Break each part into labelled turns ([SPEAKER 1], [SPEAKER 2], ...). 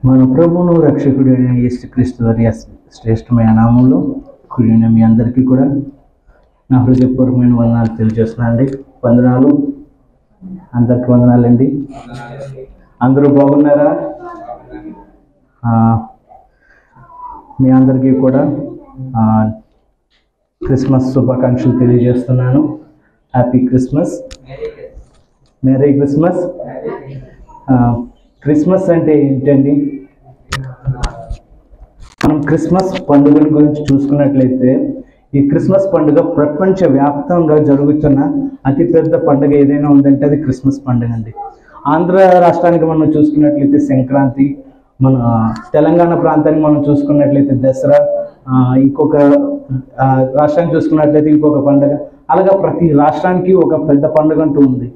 [SPEAKER 1] మన ప్రభువును రక్షకుడు అయిన యేసుక్రీస్తు వారి శ్రేష్టమైన నామంలో కూడిన మీ అందరికీ కూడా నా హృదయపూర్వకమైన వందనాలు తెలియజేస్తున్నాను అండి. వందనాలు, అందరికి వందనాలండి. అందరూ బాగున్నారా? మీ అందరికీ కూడా క్రిస్మస్ శుభాకాంక్షలు తెలియజేస్తున్నాను. Happy Christmas, merry Christmas. Christmas అంటే ఏంటండి? మనం క్రిస్మస్ పండుగ గురించి చూసుకున్నట్లయితే ఈ క్రిస్మస్ పండుగ ప్రపంచవ్యాప్తంగా జరుగుతున్న అతిపెద్ద పండుగ ఏదైనా ఉందంటే అది క్రిస్మస్ పండుగ అండి. ఆంధ్ర రాష్ట్రానికి మనం చూసుకున్నట్లయితే సంక్రాంతి, మన తెలంగాణ ప్రాంతానికి మనం చూసుకున్నట్లయితే దసరా, ఇంకొక రాష్ట్రానికి చూసుకున్నట్లయితే ఇంకొక పండుగ, అలాగా ప్రతి రాష్ట్రానికి ఒక పెద్ద పండుగ అంటూ ఉంది.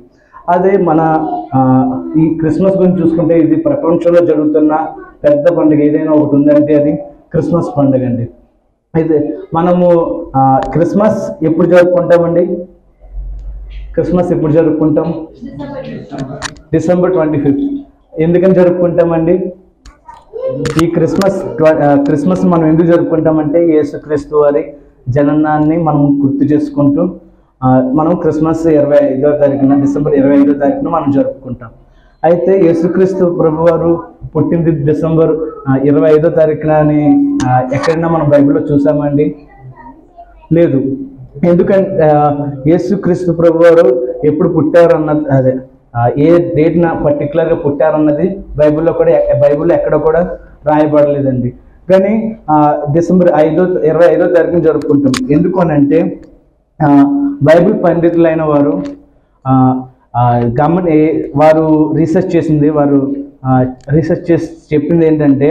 [SPEAKER 1] అదే మన ఈ క్రిస్మస్ గురించి చూసుకుంటే ఇది ప్రపంచంలో జరుగుతున్న పెద్ద పండుగ ఏదైనా ఒకటి ఉందంటే అది క్రిస్మస్ పండుగ అండి. అయితే మనము క్రిస్మస్ ఎప్పుడు జరుపుకుంటామండి? క్రిస్మస్ ఎప్పుడు జరుపుకుంటాం? December 25th. ఎందుకని జరుపుకుంటామండి ఈ క్రిస్మస్ మనం ఎందుకు జరుపుకుంటామంటే యేసుక్రీస్తు వారి జననాన్ని మనం గుర్తు చేసుకుంటూ మనం క్రిస్మస్ 25వ తారీఖున, December 25వ తారీఖున మనం జరుపుకుంటాం. అయితే యేసుక్రీస్తు ప్రభువారు పుట్టింది December 25వ తారీఖున అని ఎక్కడైనా మనం బైబిల్లో చూసామండి? లేదు. ఎందుకంటే యేసుక్రీస్తు ప్రభువారు ఎప్పుడు పుట్టారన్నది, అదే ఏ డేట్న పర్టికులర్గా పుట్టారన్నది బైబిల్లో ఎక్కడ కూడా రాయబడలేదండి. కానీ December 25వ తారీఖున జరుపుకుంటాం. ఎందుకు అని అంటే బైబిల్ పండితులైన వారు వారు రీసెర్చ్ చేసి చెప్పింది ఏంటంటే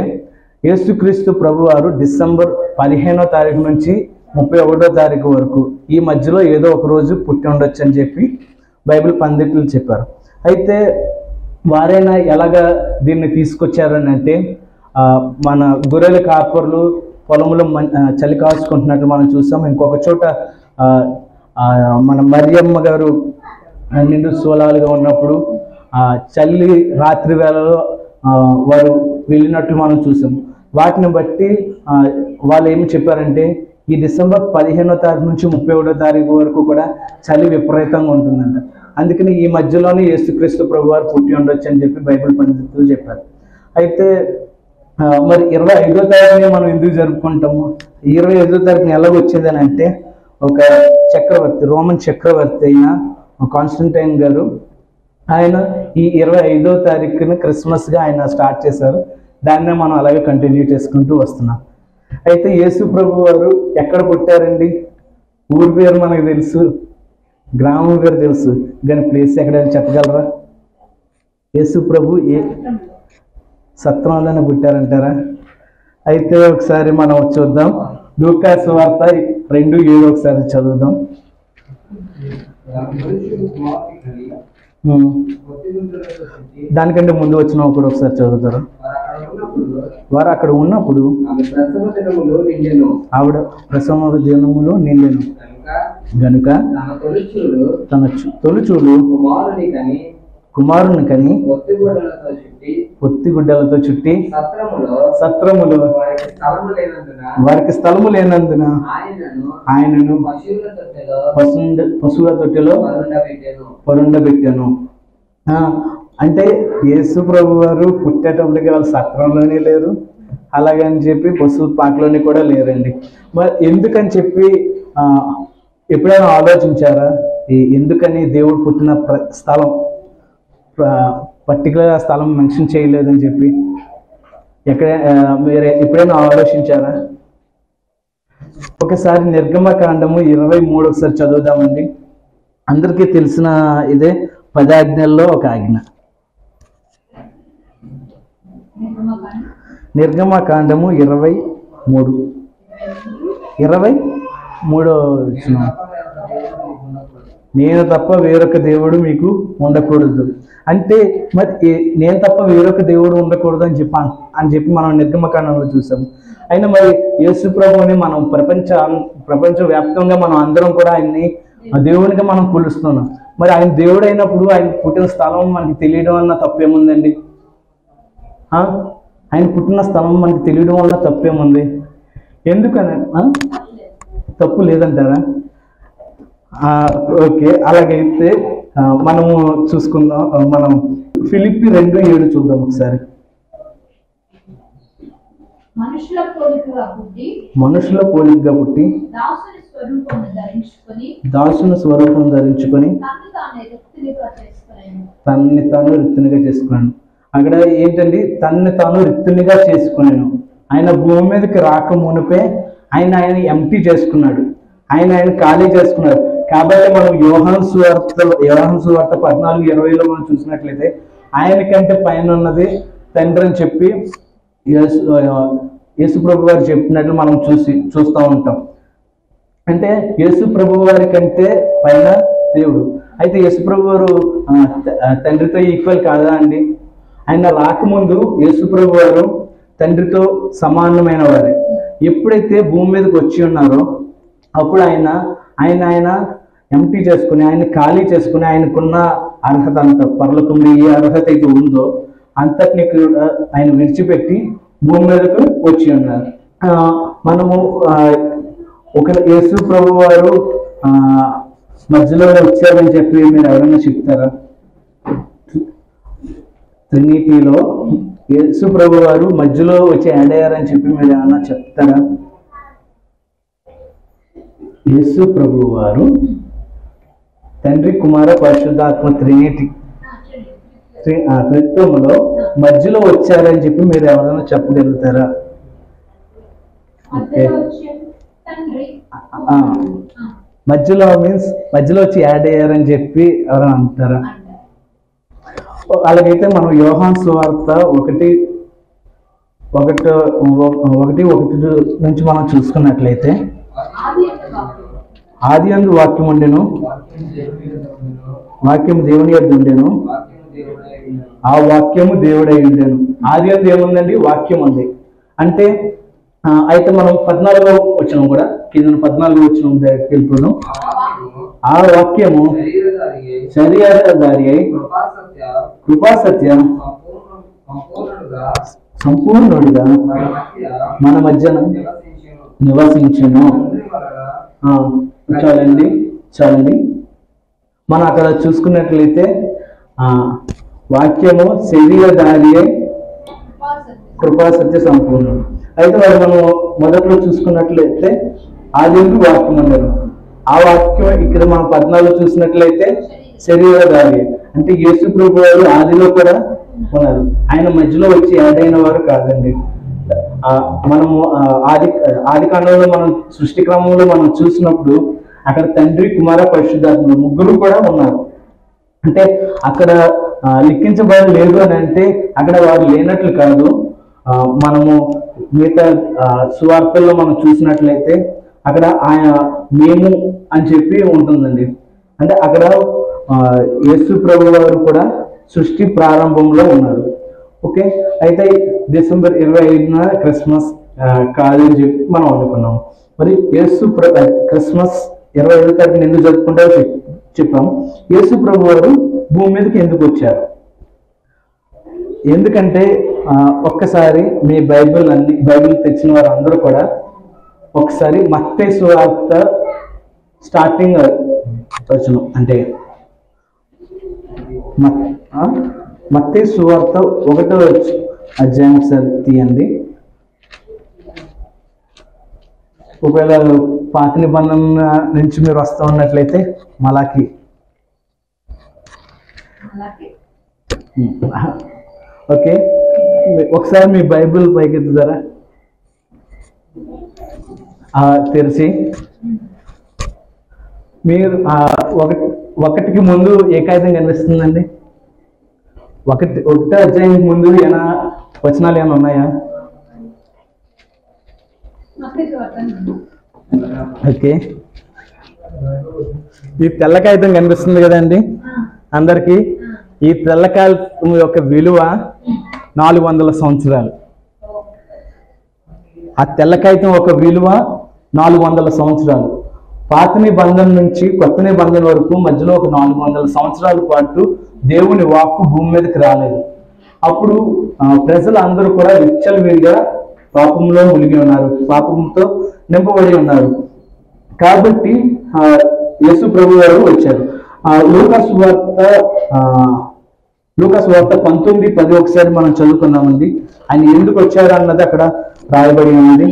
[SPEAKER 1] యేసుక్రీస్తు ప్రభువారు December 15వ తారీఖు నుంచి 31వ తారీఖు వరకు ఈ మధ్యలో ఏదో ఒక రోజు పుట్టి ఉండొచ్చు అని చెప్పి బైబిల్ పండితులు చెప్పారు. అయితే వారైనా ఎలాగా దీన్ని తీసుకొచ్చారని అంటే మన గొర్రెల కాపర్లు పొలంలో చలి కాచుకుంటున్నట్టు మనం చూసాం. ఇంకొక చోట మన మరియమ్మ గారు నిండు సోలాలుగా ఉన్నప్పుడు చల్లి రాత్రి వేళలో వారు వెళ్ళినట్లు మనం చూసాం. వాటిని బట్టి వాళ్ళు ఏమి చెప్పారంటే ఈ December 15వ తారీఖు నుంచి 31వ తారీఖు వరకు కూడా చలి విపరీతంగా ఉంటుందంట. అందుకని ఈ మధ్యలోనే యేసుక్రీస్తు ప్రభువారు పుట్టి ఉండొచ్చు అని చెప్పి బైబిల్ పండితులు చెప్పారు. అయితే మరి 25వ తారీఖుని మనం ఎందుకు జరుపుకుంటాము? 25వ తారీఖున ఎలాగ వచ్చింది అని అంటే ఒక చక్రవర్తి, రోమన్ చక్రవర్తి అయిన కాన్స్టంటైన్ గారు, ఆయన ఈ 25వ తారీఖున క్రిస్మస్గా ఆయన స్టార్ట్ చేశారు. దాన్నే మనం అలాగే కంటిన్యూ చేసుకుంటూ వస్తున్నాం. అయితే యేసు ప్రభు వారు ఎక్కడ పుట్టారండి? ఊరి పేరు మనకు తెలుసు, గ్రామం పేరు తెలుసు, కానీ ప్లేస్ ఎక్కడైనా చెప్పగలరా? యేసు ప్రభు ఏ సత్రంలోనే పుట్టారంటారా? అయితే ఒకసారి మనం చూద్దాం. లూకా సువార్త 2:7 ఒకసారి చదువుదాం. దానికంటే ముందు వచ్చిన కూడా ఒకసారి చదువుతారు. వారు అక్కడ ఉన్నప్పుడు ఆవిడ ప్రసవ దినములో నిండెను గనుక తన తొలిచూలు కుమారుని కని పొత్తిగుడ్డలతో చుట్టి సత్రములో వారికి స్థలము లేనందున ఆయనను పశువుల తొట్టెలో పరుండబెట్టాను. అంటే యేసు ప్రభు వారు పుట్టేటప్పటికి వాళ్ళు సత్రంలోనే లేరు, అలాగని చెప్పి పశువు పాకలోని కూడా లేరండి. మరి ఎందుకని చెప్పి ఎప్పుడైనా ఆలోచించారా? ఎందుకని దేవుడు పుట్టిన స్థలం పర్టికులర్ స్థలం మెన్షన్ చేయలేదని చెప్పి మీరు ఎప్పుడైనా ఆలోచించారా? ఒకసారి నిర్గమకాండము 23 ఒకసారి చదువుదామండి. అందరికీ తెలిసిన ఇదే 10 ఆజ్ఞల్లో ఒక ఆజ్ఞ. నిర్గమకాండము 23 నేను తప్ప వేరొక దేవుడు మీకు ఉండకూడదు. అంటే మరి నేను తప్ప వేరొక దేవుడు ఉండకూడదు అని చెప్పి మనం నిర్గమకాండంలో చూసాం. అయినా మరి యేసు ప్రభువుని మనం ప్రపంచ వ్యాప్తంగా మనం అందరం కూడా ఆయన్ని దేవునిగా మనం కొలుస్తున్నాం. మరి ఆయన దేవుడు అయినప్పుడు ఆయన పుట్టిన స్థలం మనకి తెలియడం వల్ల తప్పేముందండి? ఆయన పుట్టిన స్థలం మనకి తెలియడం వల్ల తప్పేముంది? ఎందుకని తప్పు లేదంటారా? ఓకే, అలాగైతే మనము చూసుకుందాం. మనం ఫిలిప్పి 2:7 చూద్దాం ఒకసారి. మనుషుల పోలికగా పుట్టి దాసుని స్వరూపం ధరించుకొని తన్ని తాను రిక్తునిగా చేసుకున్నాను. అక్కడ ఏంటండి? తన్ని తాను రిక్తునిగా చేసుకున్నాను. ఆయన భూమి మీదకి రాక మునిపే ఆయన ఎంటీ చేసుకున్నాడు, ఆయన ఖాళీ చేసుకున్నాడు. కాబట్టి మనం యోహాను సువార్త 14:20 మనం చూసినట్లయితే ఆయనకంటే పైన ఉన్నది తండ్రి అని చెప్పి యేసు ప్రభు వారు చెప్పినట్లు మనం చూస్తూ ఉంటాం. అంటే యేసు ప్రభు వారి కంటే పైన దేవుడు. అయితే యేసు ప్రభు వారు తండ్రితో ఈక్వల్ కాదా అండి? ఆయన రాకముందు యేసు ప్రభు వారు తండ్రితో సమానమైన వారే. ఎప్పుడైతే భూమి మీదకి వచ్చి ఉన్నారో అప్పుడు ఆయన ఎంటీ చేసుకుని, ఆయన ఖాళీ చేసుకుని, ఆయనకున్న అర్హత అంతా, పరలోకంలో ఏ అర్హత అయితే ఉందో అంతటిని ఆయన విడిచిపెట్టి భూమి మీదకు వచ్చి ఉన్నారు. మనము యేసు ప్రభు వారు మధ్యలో వచ్చారని చెప్పి మీరు ఎవరైనా చెప్తారా? ట్రినిటీలో యేసు ప్రభు వారు మధ్యలో వచ్చి యాడ్ అయ్యారని చెప్పి మీరు ఏమన్నా చెప్తారా? యేసు ప్రభు వారు తండ్రి, కుమార, పరిశుద్ధాత్మ త్రిత్వములో మధ్యలో వచ్చారని చెప్పి మీరు ఎవరైనా చెప్పగలుగుతారా? మధ్యలో మీన్స్ మధ్యలో వచ్చి యాడ్ అయ్యారని చెప్పి ఎవరైనా అంటారా? అలాగైతే మనం యోహాను సువార్త 1:1 నుంచి మనం చూసుకున్నట్లయితే ఆదియందు వాక్యం ఉండెను, వాక్యం దేవుని యొద్ద ఉండెను, ఆ వాక్యము దేవుడై ఉండెను. ఆదియందు ఏముందండి? వాక్యం ఉంది. అంటే అయితే మనం 14వ వచనం కూడా కింద 14వ వచనం దగ్గరికి వెళ్తున్నాం. ఆ వాక్యము శరీరధారి అయి కృపా సత్య సంపూర్ణుడిగా మన మధ్యన నివసించును. చాలండి. మనం అక్కడ చూసుకున్నట్లయితే వాక్యము శరీరధారి అయి కృపా సత్య సంపూర్ణుడు. అయితే మనం మొదట్లో చూసుకున్నట్లయితే ఆదిందు వాక్యం అన్నారు. ఆ వాక్యం ఇక్కడ మనం 14 చూసినట్లయితే శరీరధారి, అంటే యేసు ప్రభు వారు ఆదిలో కూడా ఉన్నారు. ఆయన మధ్యలో వచ్చి యాడ్ అయిన వారు కాదండి. మనము ఆది కాండంలో మనం సృష్టి క్రమంలో మనం చూసినప్పుడు అక్కడ తండ్రి, కుమార, పరిశుద్ధాత్మ ముగ్గురు కూడా ఉన్నారు. అంటే అక్కడ లిఖించబడలేదు అని అంటే అక్కడ వారు లేనట్లు కాదు. మనము మిగతా సువార్తల్లో మనం చూసినట్లయితే అక్కడ ఆయన మేము అని చెప్పి ఉంటుందండి. అంటే అక్కడ యేసు ప్రభు వారు కూడా సృష్టి ప్రారంభంలో ఉన్నారు. ఓకే, అయితే డిసెంబర్ 25న క్రిస్మస్ కాదని చెప్పి మనం అనుకున్నాం. మరి క్రిస్మస్ 25వ తారీఖున ఎందుకు జరుపుకుంటారో చెప్పాము. యేసు ప్రభు వారు భూమి మీదకి ఎందుకు వచ్చారు? ఎందుకంటే ఒక్కసారి మీ బైబిల్ తెచ్చిన వారు అందరూ కూడా ఒకసారి మత్తయి సువార్త స్టార్టింగ్ వచనం, అంటే మత్తయి సువార్త 1వ అధ్యాయం తీయండి. ఒకవేళ పాత నిబంధన నుంచి మీరు వస్తూ ఉన్నట్లయితే మలాకి, ఓకే, ఒకసారి మీ బైబిల్ పైకెత్తుతారా తెరిచి? మీరు ఒకటికి ముందు ఏ కాగితం కనిపిస్తుందండి? ఒకటో అధ్యాయానికి ముందు ఏమైనా వచనాలు ఏమైనా ఉన్నాయా? ఓకే, ఈ తెల్ల కాగితం కనిపిస్తుంది కదండి అందరికి. ఈ తెల్ల కాగితం యొక్క విలువ 400 సంవత్సరాలు. ఆ తెల్ల కాగితం ఒక విలువ 400 సంవత్సరాలు. పాత నిబంధన నుంచి కొత్త నిబంధన వరకు మధ్యలో ఒక 400 సంవత్సరాల పాటు దేవుని వాక్కు భూమి మీదకి రాలేదు. అప్పుడు ప్రజలందరూ కూడా విచ్చలవిడిగా పాపంలో మునిగి ఉన్నారు, పాపంతో నింపబడి ఉన్నారు. కాబట్టి యేసు ప్రభు గారు వచ్చారు. లూకాసు వార్త 19:10 ఒకసారి మనం చదువుకుందామండి. ఆయన ఎందుకు వచ్చారు అన్నది అక్కడ రాయబడి ఉన్నది.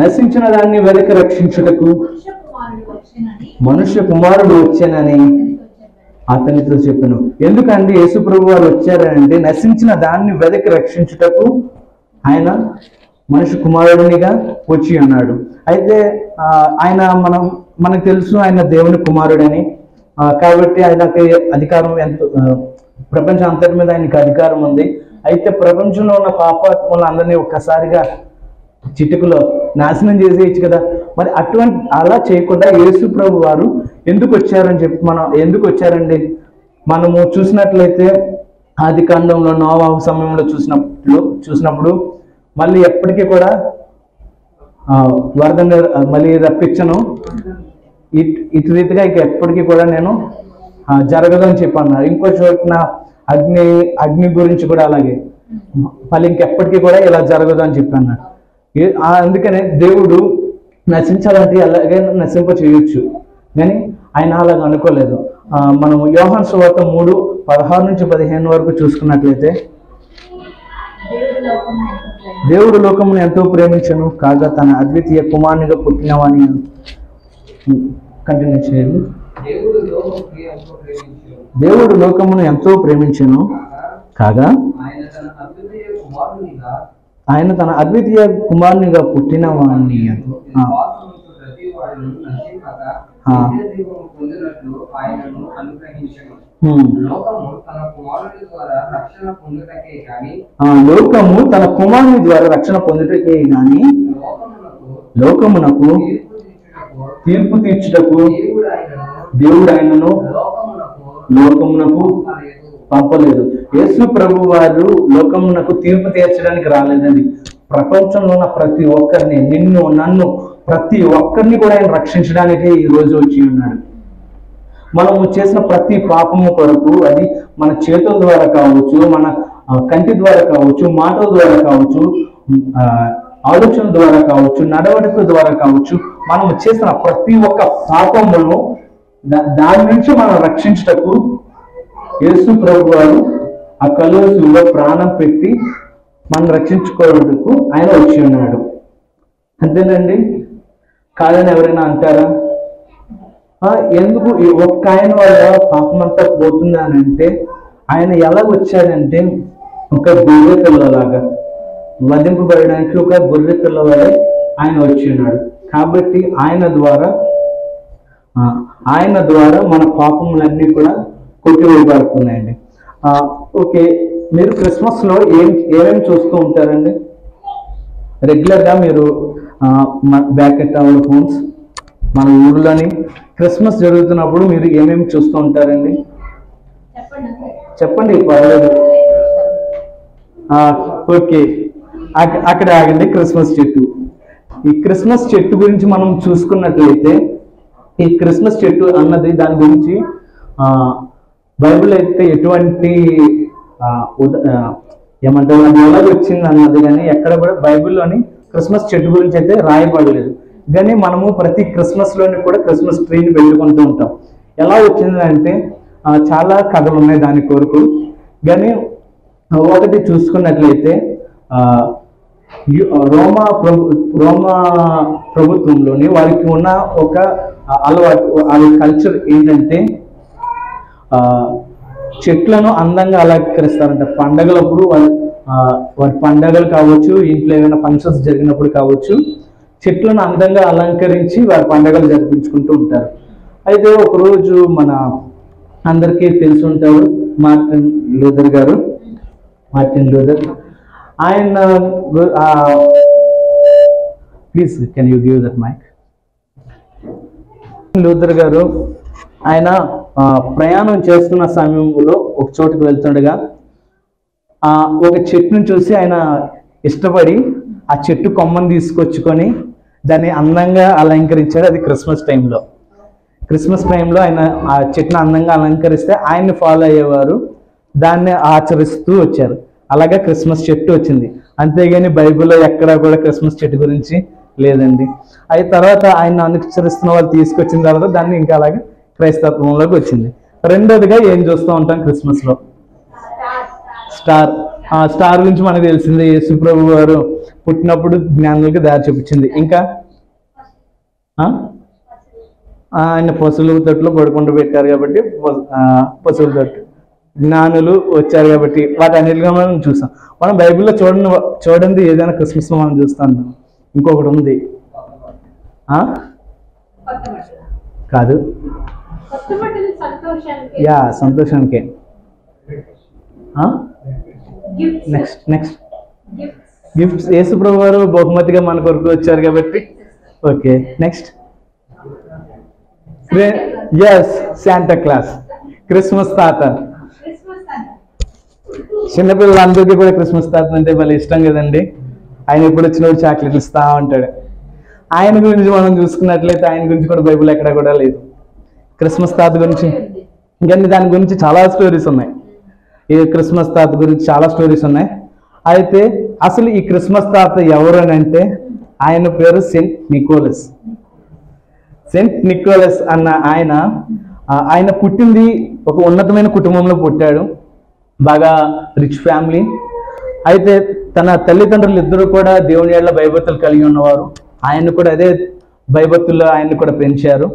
[SPEAKER 1] నశించిన దాన్ని వెదకి రక్షించుటకు మనుష్య కుమారుడు వచ్చానని అతనితో చెప్పాను. ఎందుకంటే యేసు ప్రభు వారు వచ్చారంటే నశించిన దాన్ని వెదకి రక్షించుటకు ఆయన మనుష్య కుమారుడినిగా వచ్చి ఉన్నాడు. అయితే ఆయన మనకు తెలుసు ఆయన దేవుని కుమారుడని. కాబట్టి ఆయనకి అధికారం ప్రపంచం అంతటి మీద ఆయనకి అధికారం ఉంది. అయితే ప్రపంచంలో ఉన్న పాపాత్ములందరినీ ఒక్కసారిగా చిటికలో నాశనం చేసేయచ్చు కదా. మరి అలా చేయకుండా యేసు ప్రభు వారు ఎందుకు వచ్చారని చెప్పి ఎందుకు వచ్చారండి మనము చూసినట్లయితే ఆది కాండంలో నోవాహు సమయంలో చూసినప్పుడు మళ్ళీ ఎప్పటికీ కూడా వరదని మళ్ళీ రప్పించను, ఇటు రీతిగా ఇక ఎప్పటికీ కూడా నేను జరగదని చెప్పి అన్నారు. ఇంకో చోటున అగ్ని గురించి కూడా అలాగే మళ్ళీ ఇంకెప్పటికీ కూడా ఇలా జరగదు అని చెప్పి అన్నారు. అందుకనే దేవుడు నశించాలంటే అలాగే నశింప చేయొచ్చు, కానీ ఆయన అలాగ అనుకోలేదు. మనం యోహాను సువార్త 3:16-15 వరకు చూసుకున్నట్లయితే, దేవుడు లోకమును ఎంతో ప్రేమించను కాగా తన అద్వితీయ కుమారునిగా పుట్టినవాని కంటిన్యూ చేయండి. దేవుడు లోకమును ఎంతో ప్రేమించను కాగా ఆయన తన అద్వితీయ కుమారునిగా పుట్టినవాణ్ణి లోకము తన కుమారుని ద్వారా రక్షణ పొందుటకే గాని లోకమునకు తీర్పు తీర్చుటకు దేవుడు ఆయనను లోకమునకు పంపలేదు. యేసు ప్రభు వారు లోకమునకు తీర్పు తీర్చడానికి రాలేదండి. ప్రపంచంలో ఉన్న ప్రతి ఒక్కరిని, నిన్ను నన్ను ప్రతి ఒక్కరిని కూడా ఆయన రక్షించడానికి ఈ రోజు వచ్చి ఉన్నాడు. మనము చేసిన ప్రతి పాపము కొరకు, అది మన చేతుల ద్వారా కావచ్చు, మన కంటి ద్వారా కావచ్చు, మాటల ద్వారా కావచ్చు, ఆలోచన ద్వారా కావచ్చు, నడవడిక ద్వారా కావచ్చు, మనము చేసిన ప్రతి ఒక్క పాపమును దాని నుంచి మనం రక్షించుటకు యేసు ప్రభు వారు ఆ కలువలో ప్రాణం పెట్టి మనం రక్షించుకోవడానికి ఆయన వచ్చి ఉన్నాడు. అంతేనండి, కాదని ఎవరైనా అంటారా? ఎందుకు ఒక్క ఆయన వల్ల పాపం అంతా పోతుంది అని అంటే, ఆయన ఎలా వచ్చాడంటే ఒక గొర్రె పిల్లలాగా వధింపబడడానికి ఒక గొర్రె పిల్ల వల్ల ఆయన వచ్చి ఉన్నాడు. కాబట్టి ఆయన ద్వారా మన పాపములన్నీ కూడా కొట్టివేయబడుతున్నాయండి. ఓకే, మీరు క్రిస్మస్ లో ఏమేమి చూస్తూ ఉంటారండి? రెగ్యులర్ గా మీరు బ్యాక్ ఎట్ అవర్ హోమ్స్, మన ఊర్లోని క్రిస్మస్ జరుగుతున్నప్పుడు మీరు ఏమేమి చూస్తూ ఉంటారండి? చెప్పండి, పర్వాలేదు. ఓకే, అక్కడ ఆగండి. క్రిస్మస్ చెట్టు, ఈ క్రిస్మస్ చెట్టు గురించి మనం చూసుకున్నట్లయితే, ఈ క్రిస్మస్ చెట్టు అన్నది దాని గురించి బైబిల్ అయితే ఎటువంటి ఏమంటారు అది ఎలా వచ్చింది అన్నది కానీ ఎక్కడ కూడా బైబిల్లోని క్రిస్మస్ చెట్టు గురించి అయితే రాయబడలేదు. కానీ మనము ప్రతి క్రిస్మస్ లోని కూడా క్రిస్మస్ ట్రీని పెట్టుకుంటూ ఉంటాం. ఎలా వచ్చింది అంటే చాలా కథలు ఉన్నాయి దాని కొరకు. కానీ ఒకటి చూసుకున్నట్లయితే రోమా ప్రభుత్వంలోని వారికి ఉన్న ఒక అలవాటు, వాళ్ళ కల్చర్ ఏంటంటే చెట్లను అందంగా అలంకరిస్తారంట. పండగలప్పుడు వారి పండగలు కావచ్చు, ఇంట్లో ఏమైనా ఫంక్షన్స్ జరిగినప్పుడు కావచ్చు, చెట్లను అందంగా అలంకరించి వారి పండగలు జరిపించుకుంటూ ఉంటారు. అయితే ఒకరోజు మన అందరికీ తెలిసి ఉంటాడు మార్టిన్ లూథర్ గారు. ఆయన please can you give that mic. Luther గారు ఆయన ప్రయాణం చేస్తున్న సమయంలో ఒక చోటుకు వెళ్తుండగా ఒక చెట్టును చూసి ఆయన ఇష్టపడి ఆ చెట్టు కొమ్మని తీసుకొచ్చుకొని దాన్ని అందంగా అలంకరించాడు. అది క్రిస్మస్ టైంలో. క్రిస్మస్ టైంలో ఆయన ఆ చెట్టును అందంగా అలంకరిస్తే ఆయన్ని ఫాలో అయ్యేవారు, దాన్ని ఆచరిస్తూ వచ్చారు. అలాగే క్రిస్మస్ చెట్టు వచ్చింది. అంతేగాని బైబిల్లో ఎక్కడా కూడా క్రిస్మస్ చెట్టు గురించి లేదండి. అవి తర్వాత ఆయన అనుసరిస్తున్న వాళ్ళు తీసుకొచ్చిన తర్వాత దాన్ని ఇంకా అలాగే క్రైస్తవంలోకి వచ్చింది. రెండోదిగా ఏం చూస్తూ ఉంటాం క్రిస్మస్లో? స్టార్. స్టార్ గురించి మనకు తెలిసింది. యేసు ప్రభు వారు పుట్టినప్పుడు జ్ఞానులకి దారి చూపించింది. ఇంకా ఆయన పశువుల తొట్టులో పడుకుంటూ పెట్టారు కాబట్టి పశువుల తొట్టు, జ్ఞానులు వచ్చారు కాబట్టి వాటన్నిటిగా మనం చూస్తాం. మనం బైబిల్లో చూడండి ఏదైనా క్రిస్మస్లో మనం చూస్తాం. ఇంకొకటి ఉంది, కాదు, యా, సంతోషానికే. Next gifts. యేసు ప్రభు వారు బహుమతిగా మన కొరకు వచ్చారు కాబట్టి. Okay, next. Yes, Santa Claus, Christmas తాత. చిన్నపిల్లలందరికీ కూడా క్రిస్మస్ తాత అంటే భలే ఇష్టం కదండి. ఆయన ఎప్పుడు వచ్చినప్పుడు చాక్లెట్లు ఇస్తా ఉంటాడు. ఆయన గురించి మనం చూసుకున్నట్లయితే ఆయన గురించి కూడా బైబిల్ ఎక్కడ కూడా లేదు. క్రిస్మస్ తాత గురించి ఇంకా దాని గురించి చాలా స్టోరీస్ ఉన్నాయి. ఈ క్రిస్మస్ తాత గురించి చాలా స్టోరీస్ ఉన్నాయి. అయితే అసలు ఈ క్రిస్మస్ తాత ఎవరు అని అంటే ఆయన పేరు సెయింట్ నికోలస్. సెయింట్ నికోలస్ అన్న ఆయన పుట్టింది ఒక ఉన్నతమైన కుటుంబంలో పుట్టాడు, బాగా రిచ్ ఫ్యామిలీ. అయితే తన తల్లిదండ్రులు ఇద్దరు కూడా దేవుని ఏళ్ల భయభక్తులు కలిగి ఉన్నవారు. ఆయన కూడా అదే భయభక్తుల్లో ఆయన్ని కూడా పెంచారు.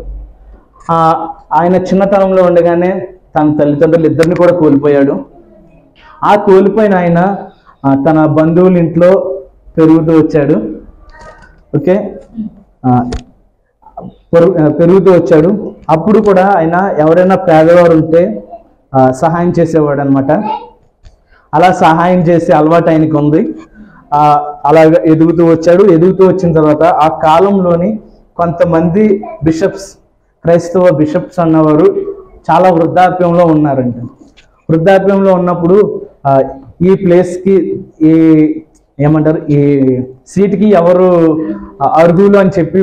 [SPEAKER 1] ఆయన చిన్నతనంలో ఉండగానే తన తల్లిదండ్రులు ఇద్దరిని కూడా కోల్పోయాడు. ఆ కోల్పోయిన ఆయన తన బంధువుల ఇంట్లో పెరుగుతూ వచ్చాడు. ఓకే, పెరుగుతూ వచ్చాడు. అప్పుడు కూడా ఆయన ఎవరైనా పేదవారు ఉంటే సహాయం చేసేవాడు అనమాట. అలా సహాయం చేసే అలవాటు ఆయనకు ఉంది. అలాగా ఎదుగుతూ వచ్చాడు. ఎదుగుతూ వచ్చిన తర్వాత ఆ కాలంలోని కొంతమంది బిషప్స్, క్రైస్తవ బిషప్స్ అన్నవారు చాలా వృద్ధాప్యంలో ఉన్నారంట. వృద్ధాప్యంలో ఉన్నప్పుడు ఈ ప్లేస్కి, ఈ ఏమంటారు, ఈ సీట్కి ఎవరు అర్హులు అని చెప్పి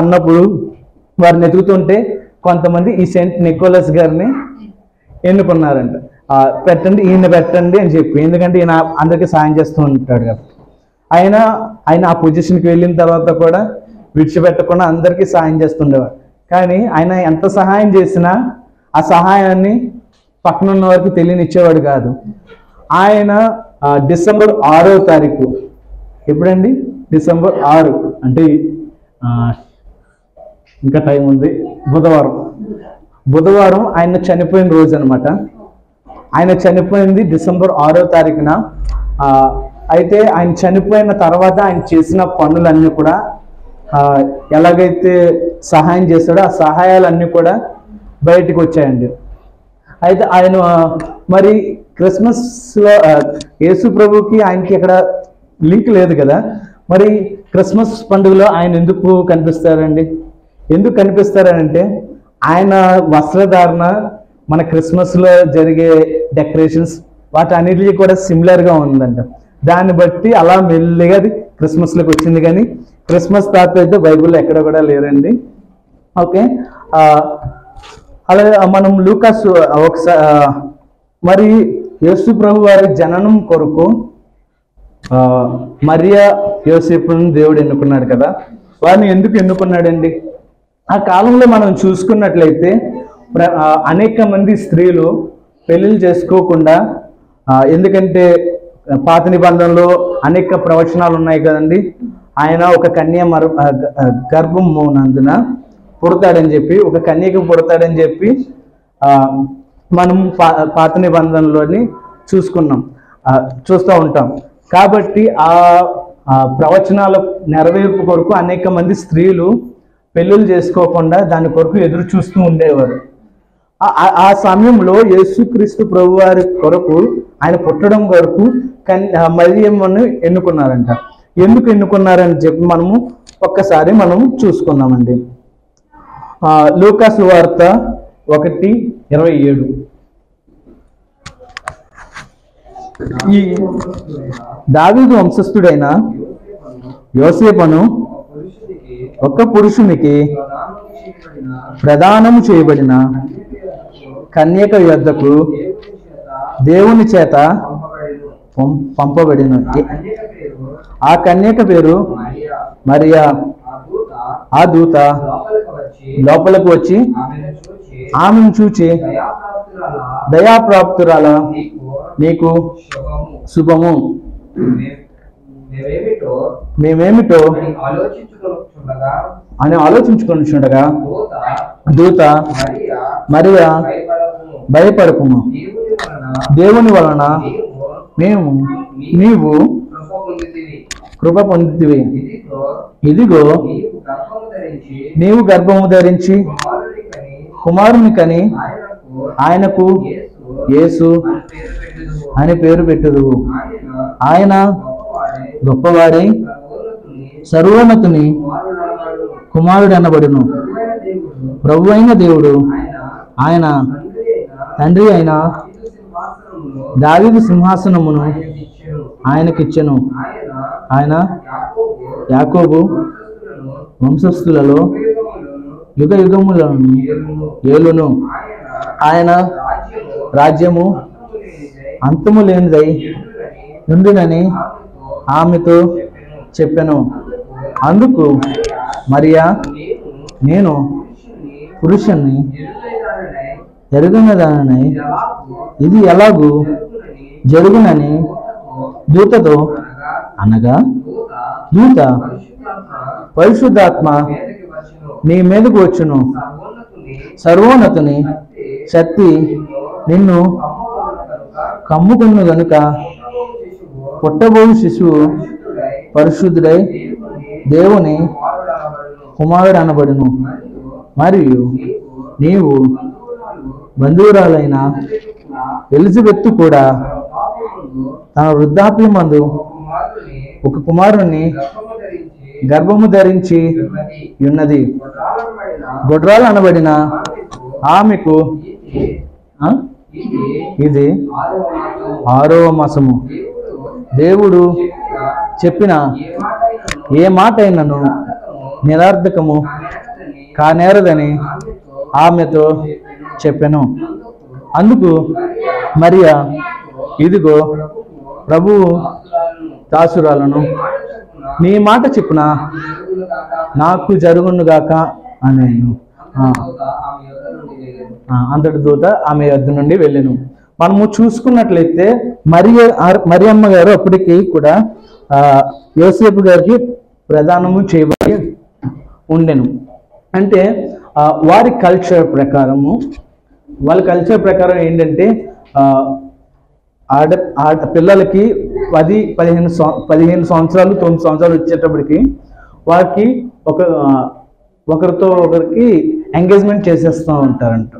[SPEAKER 1] అన్నప్పుడు వారిని ఎదుగుతుంటే కొంతమంది ఈ సెయింట్ నికోలస్ గారిని ఎన్నుకున్నారంట. ఈయన పెట్టండి అని చెప్పి, ఎందుకంటే ఈయన అందరికీ సాయం చేస్తూ ఉంటాడు కదా. ఆయన ఆ పొజిషన్కి వెళ్ళిన తర్వాత కూడా విడిచిపెట్టకుండా అందరికీ సాయం చేస్తుండేవాడు. కానీ ఆయన ఎంత సహాయం చేసినా ఆ సహాయాన్ని పక్కన ఉన్న వారికి తెలియనిచ్చేవాడు కాదు. ఆయన డిసెంబర్ 6వ తారీఖు, ఎప్పుడండి? డిసెంబర్ 6 అంటే ఇంకా టైం ఉంది. బుధవారం ఆయన చనిపోయిన రోజు అనమాట. ఆయన చనిపోయింది డిసెంబర్ 6వ తారీఖున. అయితే ఆయన చనిపోయిన తర్వాత ఆయన చేసిన పనులన్నీ కూడా ఎలాగైతే సహాయం చేశాడో ఆ సహాయాలన్నీ కూడా బయటికి వచ్చాయండి. అయితే ఆయన మరి క్రిస్మస్లో యేసు ప్రభుకి ఆయనకి ఎక్కడ లింక్ లేదు కదా. మరి క్రిస్మస్ పండుగలో ఆయన ఎందుకు కనిపిస్తారండి? ఎందుకు కనిపిస్తారంటే ఆయన వస్త్రధారణ మన క్రిస్మస్లో జరిగే డెకరేషన్స్ వాటన్నిటికీ కూడా సిమిలర్గా ఉందంట. దాన్ని బట్టి అలా మెల్లిగా అది క్రిస్మస్లోకి వచ్చింది. కానీ క్రిస్మస్ తాత అయితే బైబిల్లో ఎక్కడ కూడా లేరండి. ఓకే, అలాగే మనం లూకాసు ఒకసారి మరి యేసు ప్రభు వారి జననం కొరకు మరియా యోసేపును దేవుడు ఎన్నుకున్నాడు కదా. వారిని ఎందుకు ఎన్నుకున్నాడండి? ఆ కాలంలో మనం చూసుకున్నట్లయితే అనేక మంది స్త్రీలు పెళ్ళిళ్ళు చేసుకోకుండా, ఎందుకంటే పాత నిబంధనలో అనేక ప్రవచనాలు ఉన్నాయి కదండి. ఆయన ఒక కన్య గర్భం నందున పుడతాడని చెప్పి, ఒక కన్యకు పుడతాడని చెప్పి మనం పాత నిబంధనలోని చూస్తూ ఉంటాం. కాబట్టి ఆ ప్రవచనాల నెరవేర్పు కొరకు అనేక మంది స్త్రీలు పెళ్ళిళ్ళు చేసుకోకుండా దాని కొరకు ఎదురు చూస్తూ ఉండేవారు. ఆ సమయంలో యేసుక్రీస్తు ప్రభు వారి కొరకు, ఆయన పుట్టడం కొరకు మరియమ్మను ఎన్నుకున్నారంట. ఎందుకు ఎన్నుకున్నారని చెప్పి ఒక్కసారి మనము చూసుకుందామండి. లూకా సువార్త 1:27. ఈ దావీదు వంశస్థుడైన యోసేపును ఒక పురుషునికి ప్రదానము చేయబడిన కన్యక యొద్దకు దేవుని చేత పంపబడిన. ఆ కన్యక పేరు మరియా. ఆ దూత లోపలకు వచ్చి ఆమెను చూచి, దయాప్రాప్తురాల, నీకు శుభము, మేమేమిటో అని ఆలోచించుకుంటుండగా దూత, మరియా భయపడకుము, దేవుని వలన నీవు కృప పొందితివి. ఇదిగో నీవు గర్భము ధరించి కుమారుని కని ఆయనకు యేసు అని పేరు పెట్టుదువు. ఆయన గొప్పవాడై సర్వోన్నతుని కుమారుడు అనబడును. ప్రభు అయిన దేవుడు ఆయన తండ్రి అయిన దావీదు సింహాసనమును ఆయనకిచ్చెను. ఆయన యాకోబు వంశస్థులలో యుగ యుగములను ఏలును. ఆయన రాజ్యము అంతము లేనిదై ఉండునని ఆమెతో చెప్పెను. అందుకు మరియా, నేను పురుషుణ్ణి ఎరుగనదానై ఇది ఎలాగూ జరుగునని దూతతో అనగా, దూత, పరిశుద్ధాత్మ నీ మీదకు వచ్చును, సర్వోన్నతుని శక్తి నిన్ను కమ్ముకును గనుక పుట్టబోవు శిశువు పరిశుద్ధుడై దేవుని కుమారుడు అనబడును. మరియు నీవు బంధువురాలైన ఎలిజబెత్ కూడా తన వృద్ధాప్యమందు ఒక కుమారుణ్ణి గర్భము ధరించి ఉన్నది. గొడ్రాలు అనబడిన ఆమెకు ఇది 6వ మాసము. దేవుడు చెప్పిన ఏ మాట అయినను నిరర్థకము కానేరదని ఆమెతో చెప్పెను. అందుకు మరియా, ఇదిగో ప్రభువు దాసురాలను, నీ మాట చెప్పున నాకు జరుగునుగాక అనేను. అంతటి దూత ఆమె యొద్ద నుండి వెళ్ళెను. మనము చూసుకున్నట్లయితే మరియమ్మ గారు అప్పటికి కూడా యోసేపు గారికి ప్రదానము చేయబడి ఉండెను. అంటే వారి కల్చర్ ప్రకారము, వాళ్ళ కల్చర్ ప్రకారం ఏంటంటే పిల్లలకి 10-15 సంవత్సరాలు 9 సంవత్సరాలు వచ్చేటప్పటికి వారికి ఒకరితో ఒకరికి ఎంగేజ్మెంట్ చేసేస్తూ ఉంటారంట.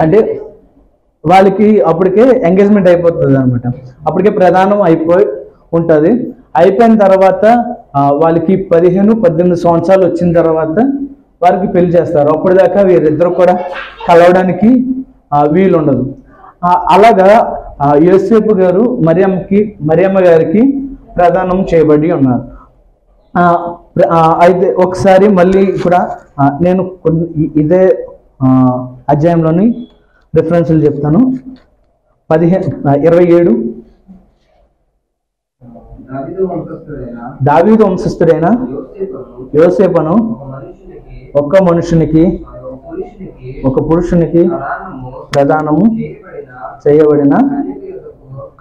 [SPEAKER 1] అంటే వాళ్ళకి అప్పటికే ఎంగేజ్మెంట్ అయిపోతుంది అనమాట. అప్పటికే ప్రధానం అయిపోయి ఉంటుంది. అయిపోయిన తర్వాత వాళ్ళకి 15-18 సంవత్సరాలు వచ్చిన తర్వాత వారికి పెళ్లి చేస్తారు. అప్పటిదాకా వీరిద్దరు కూడా కలవడానికి వీలు ఉండదు. అలాగా యోసేపు గారు మరియమ్మ గారికి ప్రదానం చేయబడి ఉన్నారు. అయితే ఒకసారి మళ్ళీ కూడా నేను ఇదే అధ్యాయంలోని రిఫరెన్స్లు చెప్తాను. 27 దావీదు వంశస్థుడైన యోసేపును ఒక మనుషునికి ఒక పురుషునికి ప్రదానము చేయబడిన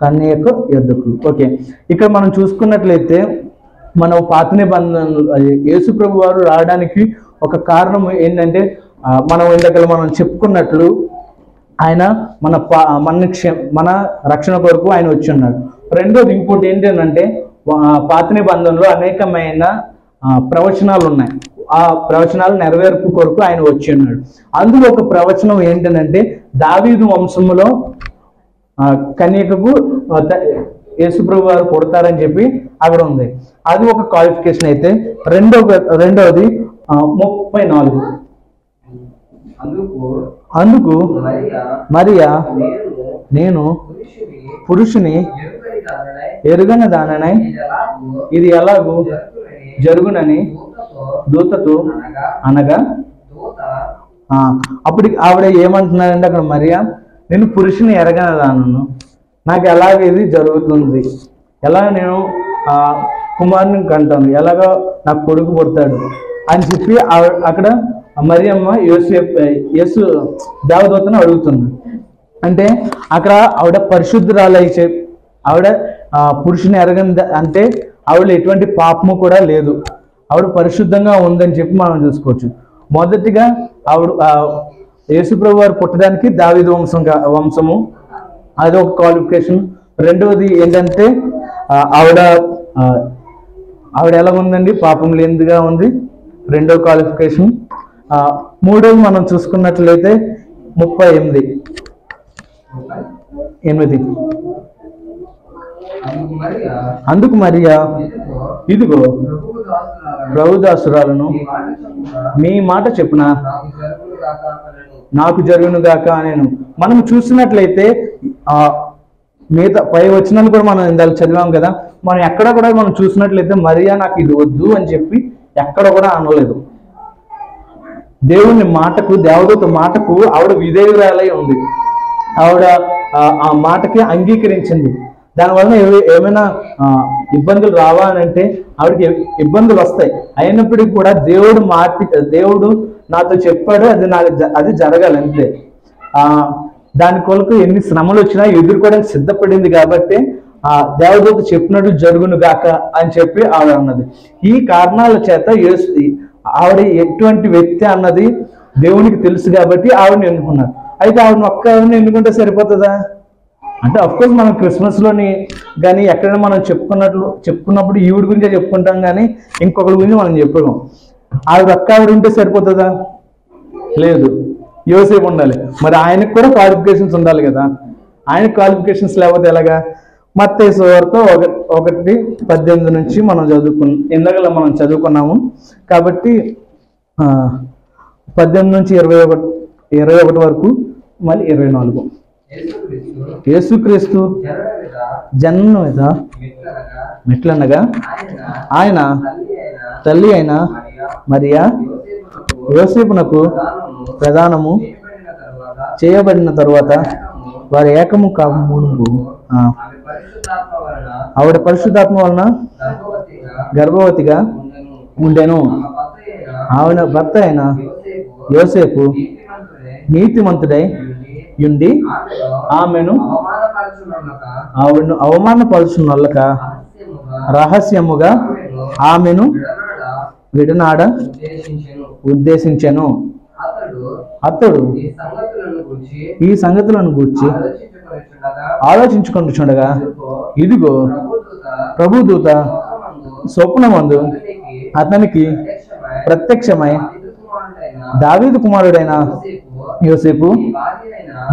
[SPEAKER 1] కన్యక యొద్దకు. ఓకే, ఇక్కడ మనం చూసుకున్నట్లయితే మనం పాత నిబంధనలు యేసు ప్రభు వారు రావడానికి ఒక కారణం ఏంటంటే మనం ఇందాక మనం చెప్పుకున్నట్లు ఆయన మన రక్షణ కొరకు ఆయన వచ్చి ఉన్నాడు. రెండోది ఇంకోటి ఏంటంటే పాత నిబంధనలో అనేకమైన ప్రవచనాలు ఉన్నాయి. ఆ ప్రవచనాలు నెరవేర్పు కొరకు ఆయన వచ్చి ఉన్నాడు. అందులో ఒక ప్రవచనం ఏంటంటే దావీదు వంశములో కన్యకకు యేసుప్రభు వారు పుడతారని చెప్పి అక్కడ ఉంది. అది ఒక క్వాలిఫికేషన్. అయితే రెండవది 34 అందుకు మరియా, నేను పురుషుని ఎరుగని దాననై ఇది ఎలాగూ జరుగునని దూతతో అనగా అప్పుడు ఆవిడ ఏమంటున్నారంటే అక్కడ మరియా, నేను పురుషుని ఎరగని దానను, నాకు ఎలాగ ఇది జరుగుతుంది, ఎలా నేను కుమారుని కంటాను, ఎలాగో నాకు కొడుకు పుడతాడు అని చెప్పి అక్కడ మరియమ్మ యేసు దేవదూతను అడుగుతుంది. అంటే అక్కడ ఆవిడ పరిశుద్ధురాలై ఆవిడ పురుషుని ఎరగని అంటే ఆవిడ ఎటువంటి పాపము కూడా లేదు, ఆవిడ పరిశుద్ధంగా ఉందని చెప్పి మనం చూసుకోవచ్చు. మొదటిగా ఆవిడ యేసుప్రభు వారు పుట్టడానికి దావీదు వంశము అది ఒక క్వాలిఫికేషన్. రెండవది ఏంటంటే ఆవిడ ఎలా ఉందండి, పాపం లేనిదిగా ఉంది, రెండవ క్వాలిఫికేషన్. మూడవది మనం చూసుకున్నట్లయితే 38 అందుకు మరియా, ఇదిగో ప్రభుదాసురాలను, మీ మాట చెప్పున నాకు జరుగునుగాక నేను. మనం చూసినట్లయితే మిగతా పై వచనాలు కూడా మనం ఇందాక చదివాం కదా, మనం ఎక్కడ కూడా మనం చూసినట్లయితే మరియా నాకు ఇది వద్దు అని చెప్పి ఎక్కడ కూడా అనలేదు. దేవుని మాటకు, దేవదూత మాటకు ఆవిడ విధేయురాలై ఉంది, ఆవిడ ఆ మాటకి అంగీకరించింది. దానివల్ల ఏమైనా ఇబ్బందులు రావా అని అంటే ఆవిడకి ఇబ్బందులు వస్తాయి. అయినప్పటికీ కూడా దేవుడు నాతో చెప్పాడు, అది జరగాలి అంతే. దాని కొరకు ఎన్ని శ్రమలు వచ్చినా ఎదుర్కోవడానికి సిద్ధపడింది కాబట్టి దేవదూత చెప్పినట్టు జరుగును గాక అని చెప్పి ఆవిడ అన్నది. ఈ కారణాల చేత ఆవిడ ఎటువంటి వ్యక్తి అన్నది దేవునికి తెలుసు కాబట్టి ఆవిడని ఎన్నుకున్నారు. అయితే ఆవిడని ఒక్కరిని ఎన్నుకుంటే సరిపోతుందా అంటే, అఫ్కోర్స్ మనం క్రిస్మస్లోని కానీ ఎక్కడైనా మనం చెప్పుకున్నప్పుడు ఈవిడ గురించే చెప్పుకుంటాం కానీ ఇంకొకరి గురించి మనం చెప్పుకోం. ఆవిడ ఉంటే సరిపోతుందా? లేదు, యోసేపు ఉండాలి. మరి ఆయనకు కూడా క్వాలిఫికేషన్స్ ఉండాలి కదా, ఆయన క్వాలిఫికేషన్స్ లేకపోతే ఎలాగా? మత్తయి సువార్త 1:18 నుంచి మనం ఇందాక మనం చదువుకున్నాము కాబట్టి 18 నుంచి 21 వరకు, మళ్ళీ 24. యేసుక్రీస్తు జన్మ మీద మెట్లనగా ఆయన తల్లి అయిన మరియా యోసేపునకు ప్రదానము చేయబడిన తరువాత వారి ఏకము కామునుగు ఆవిడ పరిశుద్ధాత్మ వలన గర్భవతిగా ఉండెను. ఆవిడ భర్త అయిన యోసేపు నీతిమంతుడై ఉండి ఆమెను అవమానపరుచున్నొల్లక రహస్యముగా ఆమెను విడనాడ ఉద్దేశించెను. అతడు ఈ సంగతులను గూర్చి ఆలోచించుకుంటుండగా ఇదిగో ప్రభుదూత స్వప్నమందు అతనికి ప్రత్యక్షమై, దావీదు కుమారుడైన యోసేపు,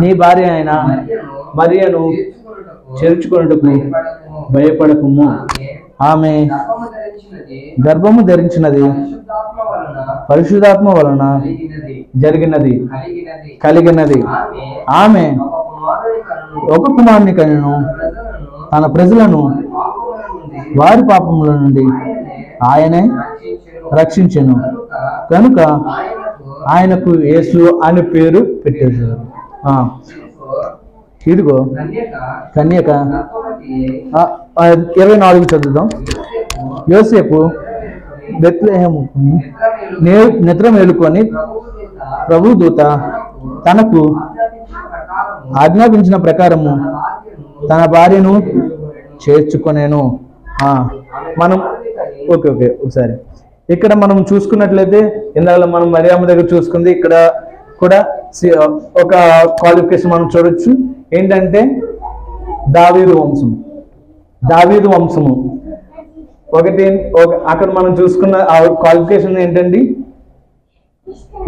[SPEAKER 1] నీ భార్య అయిన మరియను చేర్చుకొనుటకు భయపడకుము, ఆమె గర్భము ధరించినది పరిశుద్ధాత్మ వలన కలిగినది. ఆమె ఒక కుమారుని కనెను, తన ప్రజలను వారి పాపముల నుండి ఆయనే రక్షించెను కనుక ఆయనకు యేసు అని పేరు పెట్టేశారు. ఇదిగో కన్యక 24 చదువుదాం. యోసేపు బెత్లెహేము నిద్ర మేలుకొని ప్రభుదూత తనకు ఆజ్ఞాపించిన ప్రకారము తన భార్యను చేర్చుకొనేను. మనం ఓకే ఒకసారి ఇక్కడ మనం చూసుకున్నట్లయితే ఇందాక మనం మరియమ్మ దగ్గర చూసుకుంది, ఇక్కడ కూడా ఒక క్వాలిఫికేషన్ మనం చూడొచ్చు. ఏంటంటే దావీదు వంశము అక్కడ మనం చూసుకున్న క్వాలిఫికేషన్ ఏంటండి?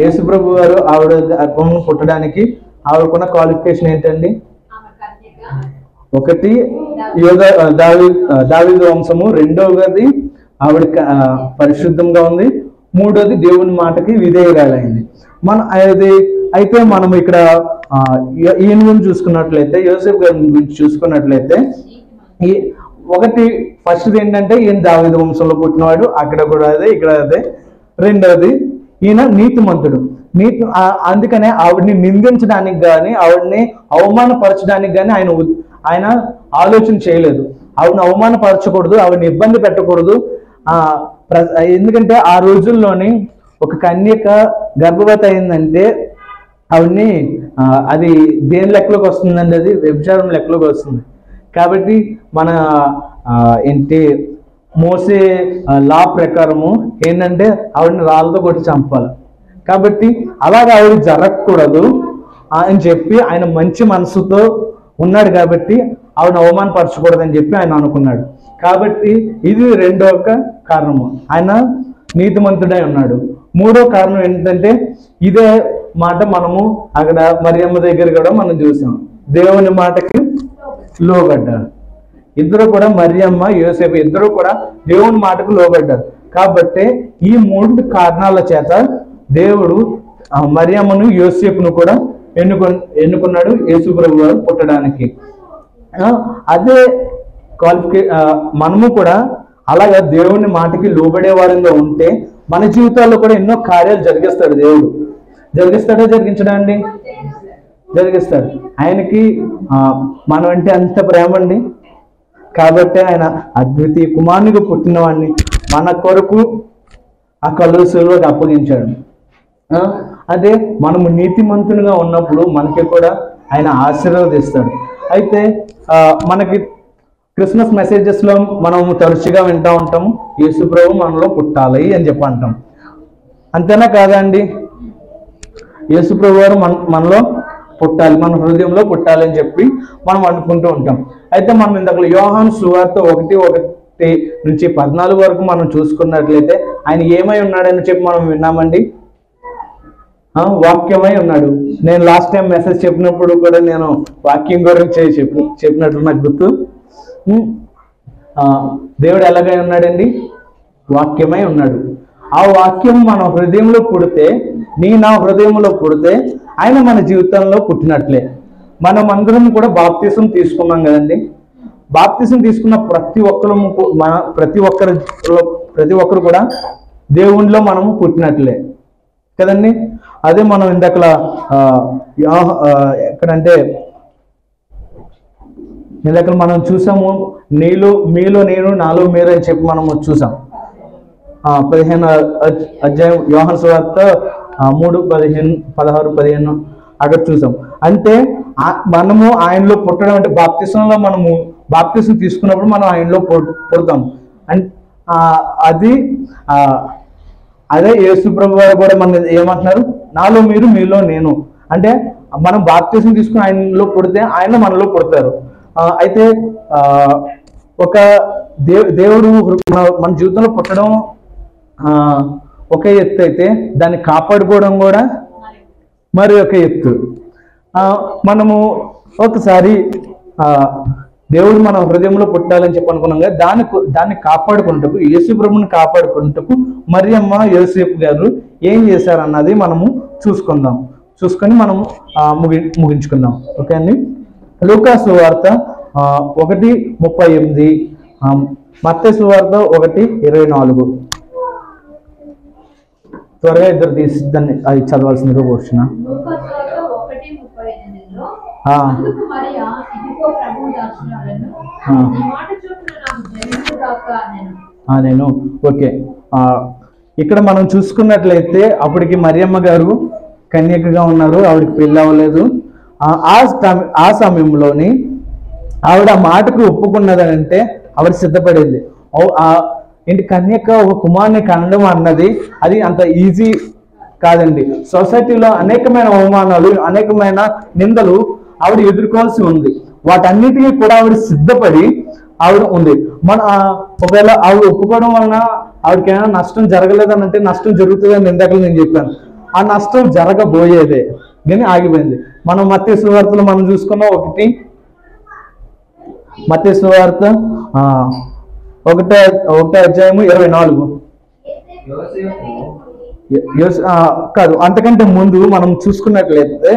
[SPEAKER 1] యేసుప్రభు గారు ఆవిడ గర్భం పుట్టడానికి ఆవిడకున్న క్వాలిఫికేషన్ ఏంటండి? ఒకటి దావీదు వంశము, రెండవది ఆవిడ పరిశుద్ధంగా ఉంది, మూడోది దేవుని మాటకి విధేయురాలైంది. అయితే మనం ఇక్కడ ఈయన గురించి చూసుకున్నట్లయితే, యోసేపు గారి గురించి చూసుకున్నట్లయితే ఈ ఒకటి ఫస్ట్ ఏంటంటే ఈయన దావీదు వంశంలో పుట్టినవాడు, అక్కడ కూడా అదే ఇక్కడ అదే. రెండవది ఈయన నీతిమంతుడు. అందుకనే ఆవిడ్ని నిందించడానికి కానీ ఆవిడ్ని అవమానపరచడానికి కానీ ఆయన ఆలోచన చేయలేదు. ఆవిడని అవమానపరచకూడదు, ఆవిడని ఇబ్బంది పెట్టకూడదు. ఎందుకంటే ఆ రోజుల్లోని ఒక కన్యక గర్భవతి అయిందంటే ఆవిడ్ని అది దేని లెక్కలోకి వస్తుందండి? అది వ్యభిచారం లెక్కలోకి వస్తుంది. కాబట్టి మన మోసే లా ప్రకారము ఏంటంటే ఆవిడని రాళ్ళతో కొట్టి చంపాలి. కాబట్టి అలాగే ఆవిడ జరగకూడదు అని చెప్పి ఆయన మంచి మనసుతో ఉన్నాడు. కాబట్టి ఆవిడ అవమానపరచకూడదని చెప్పి ఆయన అనుకున్నాడు. కాబట్టి ఇది రెండవ కారణము, ఆయన నీతిమంతుడై ఉన్నాడు. మూడో కారణం ఏంటంటే ఇదే మాట మనము అక్కడ మరియమ్మ దగ్గర కూడా మనం చూసాం, దేవుని మాటకి లోబడ్డారు. ఇద్దరు కూడా మరియమ్మ యోసేపు ఇద్దరు కూడా దేవుని మాటకు లోబడ్డారు. కాబట్టి ఈ మూడు కారణాల చేత దేవుడు మరియమ్మను యోసేపును కూడా ఎన్నుకున్నాడు యేసు ప్రభువు వారు పుట్టడానికి. అదే మనము కూడా అలాగా దేవుని మాటకి లోబడే వారిగా ఉంటే మన జీవితాల్లో కూడా ఎన్నో కార్యాలు జరిగిస్తాడు దేవుడు. జరిగిస్తాడా జరిగించడా అండి? జరిగిస్తాడు. ఆయనకి మనం అంటే అంత ప్రేమ అండి. కాబట్టి ఆయన అద్వితీయ కుమారునిగా పుట్టిన వాడిని మన కొరకు ఆ కలువ శిలువకి అప్పగించాడు. అదే మనము నీతిమంతునిగా ఉన్నప్పుడు మనకి కూడా ఆయన ఆశీర్వదిస్తాడు. అయితే మనకి క్రిస్మస్ మెసేజెస్లో మనం తరచుగా వింటూ ఉంటాము, యేసు ప్రభు మనలో పుట్టాలి అని చెప్పి అంటాం. అంతేనా కాదా అండి? యేసు ప్రభు వారు మనలో పుట్టాలి, మన హృదయంలో పుట్టాలి అని చెప్పి మనం అనుకుంటూ ఉంటాం. అయితే మనం ఇందాక యోహాను సువార్త 1:1-14 వరకు మనం చూసుకున్నట్లయితే ఆయన ఏమై ఉన్నాడని చెప్పి మనం విన్నామండి. వాక్యమై ఉన్నాడు. నేను లాస్ట్ టైం మెసేజ్ చెప్పినప్పుడు కూడా నేను వాక్యం గురించి చెప్పినట్లు నాకు గుర్తు. దేవుడు ఎలాగై ఉన్నాడండి? వాక్యమై ఉన్నాడు. ఆ వాక్యం మన హృదయంలో పుడితే, నా హృదయంలో పుడితే ఆయన మన జీవితంలో పుట్టినట్లే. మనం అందరం కూడా బాప్తిసం తీసుకున్నాం కదండి. బాప్తిసం తీసుకున్న ప్రతి ఒక్కరు కూడా దేవునిలో మనము పుట్టినట్లే కదండి. అదే మనం ఇందాక ఎక్కడంటే ఇందాక మనం చూసాము, మీలో నేను నాలో మీరు అని చెప్పి మనము చూసాం. 15వ అధ్యాయం యోహాను సువార్త 3:16-15 అక్కడ చూసాం. అంటే మనము ఆయనలో పుట్టడం అంటే బాప్తిసంలో మనము బాప్తిసం తీసుకున్నప్పుడు మనం ఆయనలో పుడతాం. అదే యేసు ప్రభు వారు కూడా మన ఏమంటున్నారు? నాలో మీరు, మీలో నేను. అంటే మనం బాప్తిసం తీసుకుని ఆయనలో పుడితే ఆయన మనలో పుడతారు. అయితే ఒక దేవుడు మన జీవితంలో పుట్టడం ఒక ఎత్తు అయితే దాన్ని కాపాడుకోవడం కూడా మరి ఒక ఎత్తు. మనము ఒకసారి దేవుడు మన హృదయంలో పుట్టాలని చెప్పి అనుకున్నాం కదా, దాన్ని కాపాడుకుంటకు, యేసు ప్రభుని కాపాడుకుంటకు మరియమ్మ యోసేపు గారు ఏం చేశారన్నది మనము చూసుకొని మనము ముగించుకుందాం. ఓకే అండి. లూకా సువార్త 1:38, మత్తయి సువార్త 1:24. త్వరగా ఇద్దరు తీసి దాన్ని అది చదవాల్సిందిగా కూర్చున్నా. నేను ఓకే. ఇక్కడ మనం చూసుకున్నట్లయితే అప్పటికి మరియమ్మ గారు కన్యకగా ఉన్నారు, ఆవిడకి పెళ్ళి అవ్వలేదు. ఆ సమయంలోని ఆవిడ మాటకు ఒప్పుకున్నదంటే ఆవిడ సిద్ధపడింది. కన్యక ఒక కుమారుని కనడం అన్నది అది అంత ఈజీ కాదండి. సొసైటీలో అనేకమైన అవమానాలు, అనేకమైన నిందలు ఆవిడ ఎదుర్కోవాల్సి ఉంది. వాటన్నిటికీ కూడా ఆవిడ సిద్ధపడి ఆవిడ ఉంది. ఒకవేళ ఆవిడ ఒప్పుకోవడం వలన ఆవిడకి ఏమైనా నష్టం జరగలేదని అంటే నష్టం జరుగుతుందని ఇందాక నేను చెప్పాను. ఆ నష్టం జరగబోయేదే కానీ ఆగిపోయింది. మనం మత్తయి సువార్తలో మనం చూసుకున్న మత్తయి సువార్త 1:24 కాదు, అంతకంటే ముందు మనం చూసుకున్నట్లయితే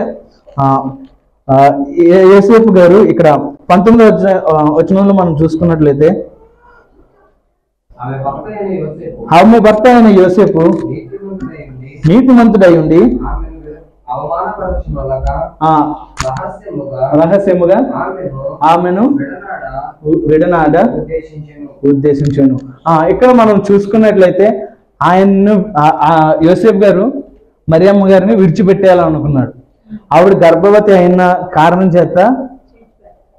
[SPEAKER 1] యోసేపు గారు ఇక్కడ 19వ వచనంలో మనం చూసుకున్నట్లయితే, ఆమె భర్త అయిన యోసేపు నీతిమంతుడై ఉండి రహస్యముగా ఆమెను విడనాడ ఉద్దేశించాను. ఇక్కడ మనం చూసుకున్నట్లయితే ఆయన్ను యోసేపు గారు మరియమ్మ గారిని విడిచిపెట్టేయాలనుకున్నాడు. ఆవిడ గర్భవతి అయిన కారణం చేత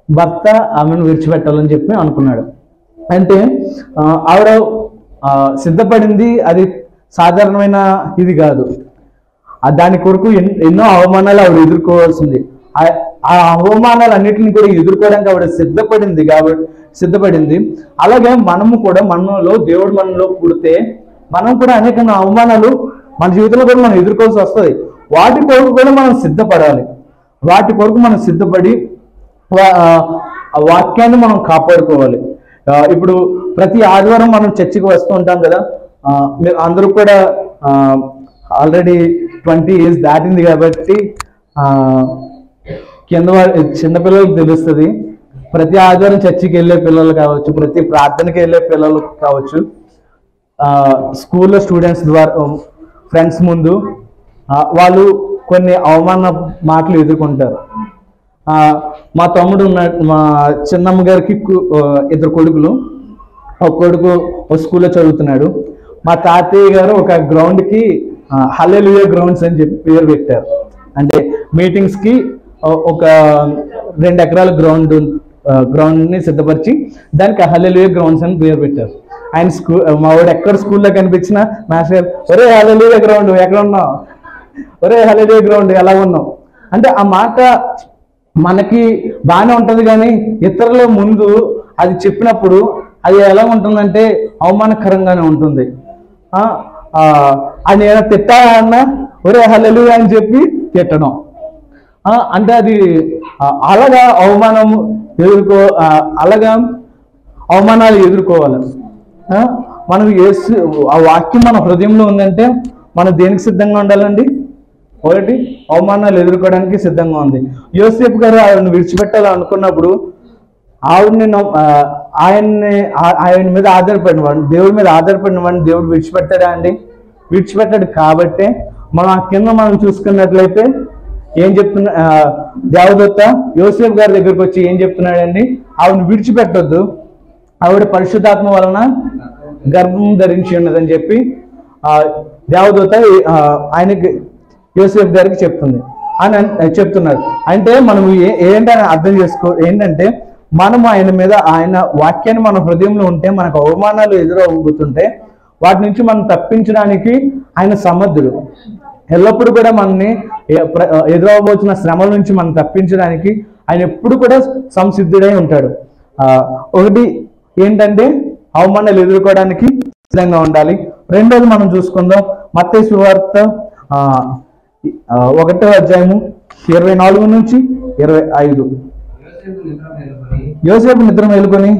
[SPEAKER 1] భర్త ఆమెను విడిచిపెట్టాలని చెప్పి అనుకున్నాడు. అంటే ఆవిడ సిద్ధపడింది అది సాధారణమైన ఇది కాదు. దాని కొరకు ఎన్నో అవమానాలు ఆవిడ ఎదుర్కోవాల్సింది. ఆ అవమానాలు అన్నిటిని కూడా ఎదుర్కోవడానికి ఆవిడ సిద్ధపడింది. అలాగే మనము కూడా మనలో దేవుడు మనలో పుడితే మనం కూడా అనేక అవమానాలు మన జీవితంలో కూడా మనం ఎదుర్కోవాల్సి వస్తుంది. వాటి కొరకు కూడా మనం సిద్ధపడాలి. వాటి కొరకు మనం సిద్ధపడి వాక్యాన్ని మనం కాపాడుకోవాలి. ఇప్పుడు ప్రతి ఆదివారం మనం చర్చికి వస్తూ ఉంటాం కదా. మీరు అందరూ కూడా ఆల్రెడీ 20 years దాటింది కాబట్టి కింద చిన్నపిల్లలకు తెలుస్తుంది. ప్రతి ఆదివారం చర్చికి వెళ్ళే పిల్లలు కావచ్చు, ప్రతి ప్రార్థనకి వెళ్ళే పిల్లలు కావచ్చు, స్కూల్లో స్టూడెంట్స్ ద్వారా ఫ్రెండ్స్ ముందు వాళ్ళు కొన్ని అవమాన మాటలు ఎదుర్కొంటారు. మా తమ్ముడు మా చిన్నమ్మ గారికి 2 కొడుకులు. ఒక కొడుకు ఒక స్కూల్లో చదువుతున్నాడు. మా తాతయ్య గారు ఒక గ్రౌండ్కి హల్లెలూయా గ్రౌండ్స్ అని చెప్పి పేరు పెట్టారు. అంటే మీటింగ్స్కి ఒక 2 ఎకరాల గ్రౌండ్ని సిద్ధపరిచి దానికి హల్లెలూయా గ్రౌండ్స్ అని పేరు పెట్టారు. ఆయన మా వాడు ఎక్కడ స్కూల్లో కనిపించినా మాస్టర్ ఒరే హల్లెలూయా గ్రౌండ్ ఎక్కడ ఉన్నావు, ఒరే హల్లెలూయా గ్రౌండ్ ఎలా ఉన్నావు అంటే ఆ మాట మనకి బాగానే ఉంటుంది. కానీ ఇతరుల ముందు అది చెప్పినప్పుడు అది ఎలా ఉంటుందంటే అవమానకరంగానే ఉంటుంది. అది ఏదైనా తిట్టాలా అన్నా ఒరే హల్లెలూయా అని చెప్పి తిట్టడం అంటే అది అలాగా అవమానాలు ఎదుర్కోవాలి. మనం ఆ వాక్యం మన హృదయంలో ఉందంటే మనం దేనికి సిద్ధంగా ఉండాలండి? ఒకటి అవమానాలు ఎదుర్కోవడానికి సిద్ధంగా ఉంది. యోసేపు గారు ఆవిడని విడిచిపెట్టాలనుకున్నప్పుడు ఆయన మీద ఆధారపడిన వాడిని, దేవుడి మీద ఆధారపడిన వాడిని దేవుడు విడిచిపెట్టాడా అండి? విడిచిపెట్టాడు. కాబట్టే మనం ఆ కింద మనం చూసుకున్నట్లయితే ఏం చెప్తున్నా, దేవదత్త యోసేపు గారి దగ్గరకు వచ్చి ఏం చెప్తున్నాడండి? ఆవిడని విడిచిపెట్టొద్దు, ఆవిడ పరిశుద్ధాత్మ వలన గర్భం ధరించి ఉన్నదని చెప్పి దేవదూత ఆయనకి యోసేపు గారికి చెప్తున్నారు. అంటే మనం ఏంటని అర్థం ఏంటంటే మనము ఆయన వాక్యాన్ని మన హృదయంలో ఉంటే మనకు అవమానాలు ఎదురవుతుంటే వాటి నుంచి మనం తప్పించడానికి ఆయన సమర్థుడు. ఎల్లప్పుడూ కూడా మనని ఎదురవబోతున్న శ్రమల నుంచి మనం తప్పించడానికి ఆయన ఎప్పుడు కూడా సంసిద్ధుడై ఉంటాడు. ఒకటి ఏంటంటే అవమానాలు ఎదుర్కోవడానికి సిద్ధంగా ఉండాలి. రెండోది మనం చూసుకుందాం, మత్తయి సువార్త 1వ అధ్యాయము 24 నుంచి 25. యోసేపు నిద్ర మేలుకొని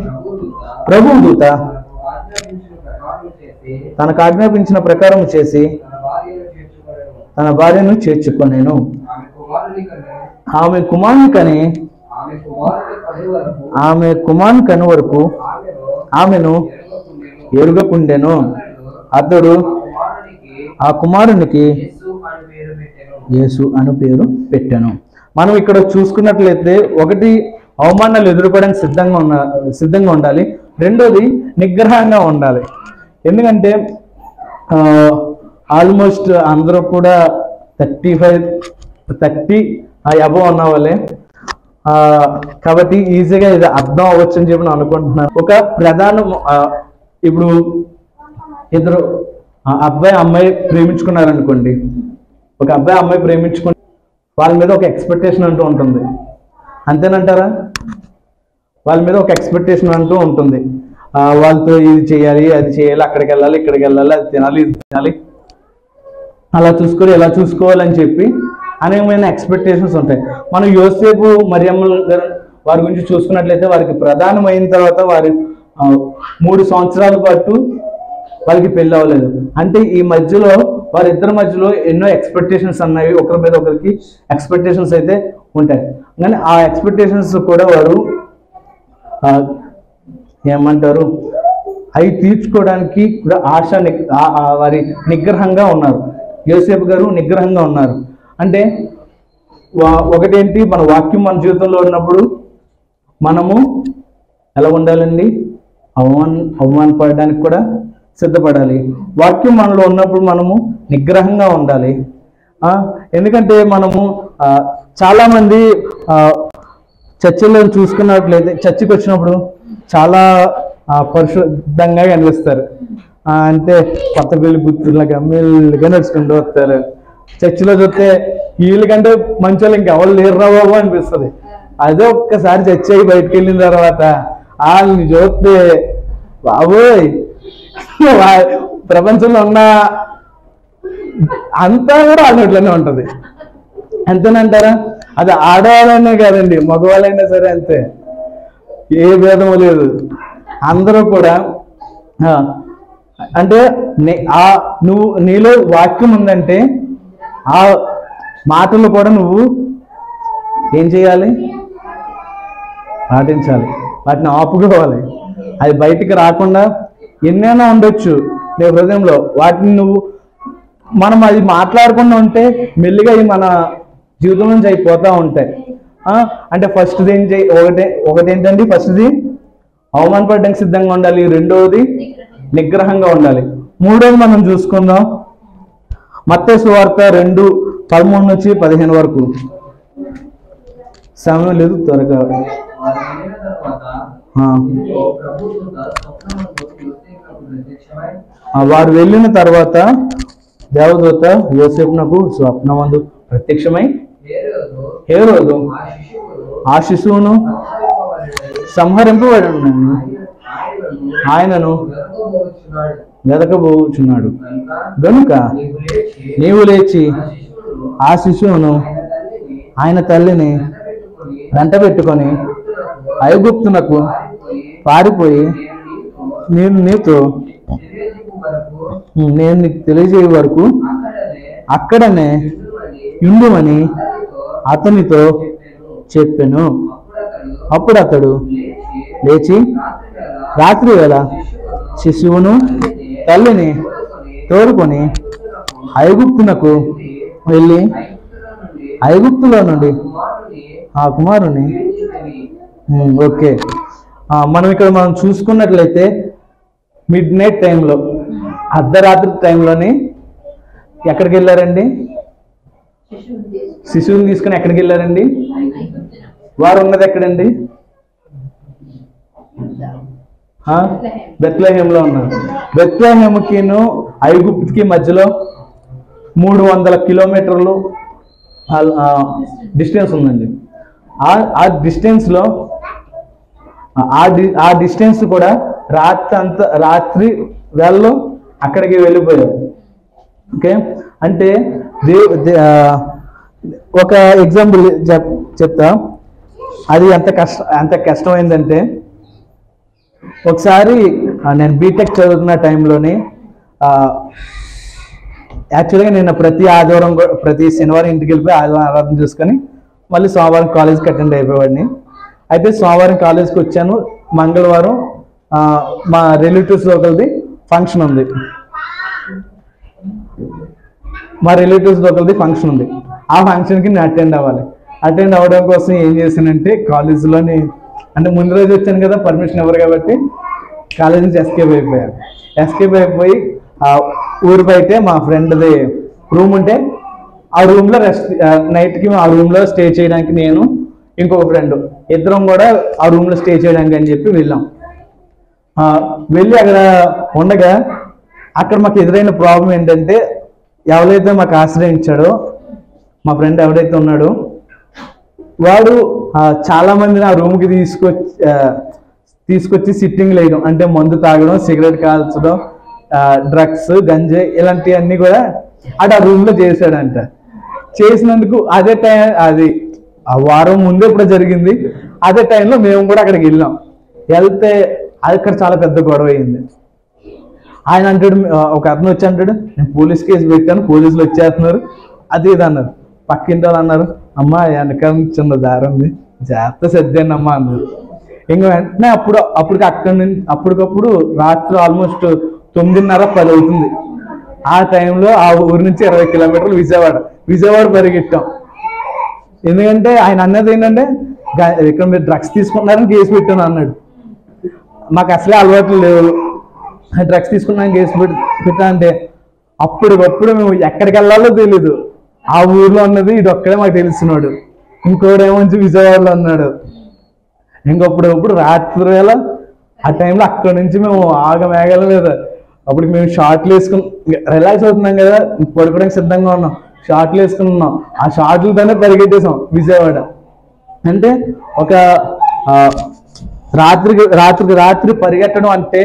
[SPEAKER 1] ప్రభువు దూత తనకు ఆజ్ఞాపించిన ప్రకారం చేసి తన భార్యను చేర్చుకొనెను. ఆమె కుమారుని కను వరకు ఆమెను ఎరుగకుండెను. అతడు ఆ కుమారునికి యేసు అను పేరు పెట్టెను. మనం ఇక్కడ చూసుకున్నట్లయితే ఒకటి అవమానాలు ఎదుర్కోవడానికి సిద్ధంగా ఉండాలి. రెండోది నిగ్రహంగా ఉండాలి. ఎందుకంటే ఆల్మోస్ట్ అందరూ కూడా 30 అబవ్ ఉన్న వాళ్ళే కాబట్టి ఈజీగా ఇది అర్థం అవ్వచ్చు అని చెప్పి నేను అనుకుంటున్నాను. ఒక ఇప్పుడు ఇద్దరు అబ్బాయి అమ్మాయి ప్రేమించుకున్నారనుకోండి. ఒక అబ్బాయి అమ్మాయి ప్రేమించుకుని వాళ్ళ మీద ఒక ఎక్స్పెక్టేషన్ అంటూ ఉంటుంది. అంతేనంటారా? వాళ్ళ మీద ఒక ఎక్స్పెక్టేషన్ అంటూ ఉంటుంది. వాళ్ళతో ఇది చేయాలి, అది చేయాలి, అక్కడికి వెళ్ళాలి, ఇక్కడికి వెళ్ళాలి, అది తినాలి, ఇది తినాలి, అలా చూసుకోవాలి, ఇలా చూసుకోవాలని చెప్పి అనేకమైన ఎక్స్పెక్టేషన్స్ ఉంటాయి. మనం యోసేపు మరియమ్మ గారు వారి గురించి చూసుకున్నట్లయితే వారికి ప్రధానమైన తర్వాత వారి 3 సంవత్సరాల పాటు వాళ్ళకి పెళ్ళి అవ్వలేదు. అంటే ఈ మధ్యలో వారిద్దరి మధ్యలో ఎన్నో ఎక్స్పెక్టేషన్స్ అన్నవి, ఒకరి మీద ఒకరికి ఎక్స్పెక్టేషన్స్ అయితే ఉంటాయి. కానీ ఆ ఎక్స్పెక్టేషన్స్ కూడా వారు ఏమంటారు, అవి తీర్చుకోవడానికి కూడా వారి నిగ్రహంగా ఉన్నారు. యోసేపు గారు నిగ్రహంగా ఉన్నారు. అంటే ఒకటేంటి, మన వాక్యం మన జీవితంలో ఉన్నప్పుడు మనము ఎలా ఉండాలండి, అవమానపడడానికి కూడా సిద్ధపడాలి. వాక్యం మనలో ఉన్నప్పుడు మనము నిగ్రహంగా ఉండాలి. ఎందుకంటే మనము చాలామంది చర్చిలో చూసుకున్నట్లయితే చర్చికి వచ్చినప్పుడు చాలా పరిశుద్ధంగా కనిపిస్తారు. అంటే కొత్త పెళ్లి గుర్తులాగా మెల్లిగా నడుచుకుంటూ వస్తారు. చర్చిలో చూస్తే వీళ్ళకంటే మంచి వాళ్ళు ఇంకెవరు లేరు రా బాబు అనిపిస్తుంది. అదే ఒక్కసారి చర్చి అయ్యి బయటకు వెళ్ళిన తర్వాత వాళ్ళని చూస్తే బాబోయ్, ప్రపంచంలో ఉన్న అంతా కూడా వాళ్ళట్లోనే ఉంటుంది. అంతేనంటారా? అది ఆడవాళ్ళనే కాదండి, మగవాళ్ళైనా సరే అంతే, ఏ భేదము లేదు. అందరూ కూడా అంటే నువ్వు నీలో వాక్యం ఉందంటే ఆ మాటలు కూడా నువ్వు ఏం చేయాలి, పాటించాలి, వాటిని ఆపుకోవాలి. అది బయటికి రాకుండా ఎన్నైనా ఉండొచ్చు నీ హృదయంలో, వాటిని మనం అది మాట్లాడకుండా ఉంటే మెల్లిగా అవి మన జీవితం నుంచి అయిపోతూ ఉంటాయి. అంటే ఫస్ట్ది ఒకటేంటండి, ఫస్ట్ది అవమానపడడానికి సిద్ధంగా ఉండాలి, రెండవది నిగ్రహంగా ఉండాలి, మూడవది మనం చూసుకుందాం మత్తయి సువార్త 2:13-15 వరకు. సమయం లేదు, త్వరగా. వారు వెళ్ళిన తర్వాత దేవదూత యోసేపునకు స్వప్నమందు ప్రత్యక్షమై హేరోదు ఆ శిశువును సంహరింపబడిన ఆయనను వెదకబోచున్నాడు గనుక నీవు లేచి ఆ శిశువును ఆయన తల్లిని వెంట పెట్టుకొని ఐగుప్తునకు పారిపోయి నేను నీకు తెలియజేయ వరకు అక్కడనే ఉండుమని అతనితో చెప్పెను. అప్పుడు అతడు లేచి రాత్రి వేళ శిశువును తల్లిని తోడుకొని ఐగుప్తునకు వెళ్ళి ఐగుప్తులో నుండి ఆ కుమారుని ఓకే, మనం ఇక్కడ చూసుకున్నట్లయితే మిడ్ నైట్ టైంలో, అర్ధరాత్రి టైంలోని ఎక్కడికి వెళ్ళారండి? శిశువుని తీసుకుని ఎక్కడికి వెళ్ళారండి? వారు ఉన్నది ఎక్కడండి? బెత్లెహేంలో ఉన్నారు. బెత్లెహేముకిను ఐగుప్తుకి మధ్యలో 300 కిలోమీటర్లు డిస్టెన్స్ ఉందండి. ఆ డిస్టెన్స్లో ఆ డిస్టెన్స్ కూడా రాత్రి వేళలో అక్కడికి వెళ్ళిపోయారు. ఓకే, అంటే ఒక ఎగ్జాంపుల్ చెప్తా, అది ఎంత కష్టమైందంటే, ఒకసారి నేను బీటెక్ చదువుతున్న టైంలోని యాక్చువల్గా నేను ప్రతి శనివారం ఇంటికి వెళ్ళిపోయి ఆదివారం ఆరాధన చూసుకొని మళ్ళీ సోమవారం కాలేజ్కి అటెండ్ అయిపోయేవాడిని. అయితే సోమవారం కాలేజ్కి వచ్చాను, మంగళవారం మా రిలేటివ్స్ ఒకరిది ఫంక్షన్ ఉంది. ఆ ఫంక్షన్కి నేను అటెండ్ అవ్వడం కోసం ఏం చేశానంటే, కాలేజీలోని అంటే ముందు రోజు వచ్చాను కదా, పర్మిషన్ ఇవ్వరు కాబట్టి కాలేజ్ నుంచి ఎస్కేప్ అయిపోయి ఊరు బయటే మా ఫ్రెండ్ది రూమ్ ఉంటే ఆ రూమ్లో నైట్కి ఆ రూమ్లో స్టే చేయడానికి నేను ఇంకొక ఫ్రెండ్ ఇద్దరం కూడా ఆ రూమ్లో స్టే చేయడానికి అని చెప్పి వెళ్ళాం. వెళ్ళి అక్కడ ఉండగా అక్కడ మాకు ఎదురైన ప్రాబ్లం ఏంటంటే, ఎవరైతే మాకు ఆశ్రయించాడో మా ఫ్రెండ్ ఎవరైతే ఉన్నాడో వాడు చాలా మందిని ఆ రూమ్కి తీసుకొచ్చి సిట్టింగ్ వేయడం, అంటే మందు తాగడం, సిగరెట్ కాల్చడం, డ్రగ్స్, గంజాయి ఇలాంటివన్నీ కూడా అటు ఆ రూమ్లో చేశాడంట. చేసినందుకు అదే టైం, అది ఆ వారం ముందే ఇప్పుడు జరిగింది, అదే టైంలో మేము కూడా అక్కడికి వెళ్తే అక్కడ చాలా పెద్ద గొడవ అయింది. ఆయన అంటాడు, ఒక అతను వచ్చి అంటాడు, నేను పోలీస్ కేసు పెట్టాను, పోలీసులు వచ్చేస్తున్నారు, అది ఇది అన్నారు. పక్కింటి వాళ్ళు అన్నారు, అమ్మ వెనకాల నుంచి ఉన్న దారి ఉంది, జాగ్రత్త సర్దానమ్మా అన్నారు. ఇంకా వెంటనే అప్పటికప్పుడు రాత్రి ఆల్మోస్ట్ 9:30-10 అవుతుంది. ఆ టైంలో ఆ ఊరి నుంచి 20 కిలోమీటర్లు విజయవాడ పరిగెట్టాం. ఎందుకంటే ఆయన అన్నది ఏంటంటే, ఇక్కడ మీరు డ్రగ్స్ తీసుకుంటున్నారని కేసు పెట్టాను అన్నాడు. మాకు అసలే అలవాట్లు లేవు, డ్రగ్స్ తీసుకున్నాను కేసు పెట్టా అంటే అప్పటికప్పుడు మేము ఎక్కడికి వెళ్ళాలో తెలీదు. ఆ ఊర్లో ఉన్నది ఇది ఒక్కడే మాకు తెలిసినాడు, ఇంకోడేమో విజయవాడలో ఉన్నాడు. ఇంకప్పుడు రాత్రి వేళ ఆ టైంలో అక్కడ నుంచి మేము ఆగమేఘాల మీద అప్పుడు మేము షార్ట్లు వేసుకుని రిలాక్స్ అవుతున్నాం కదా, పడుకోవడానికి సిద్ధంగా ఉన్నాం, షార్ట్లు వేసుకుని ఉన్నాం. ఆ షార్ట్లతోనే పరిగెట్టేసాం విజయవాడ. అంటే ఒక రాత్రి పరిగెట్టడం అంటే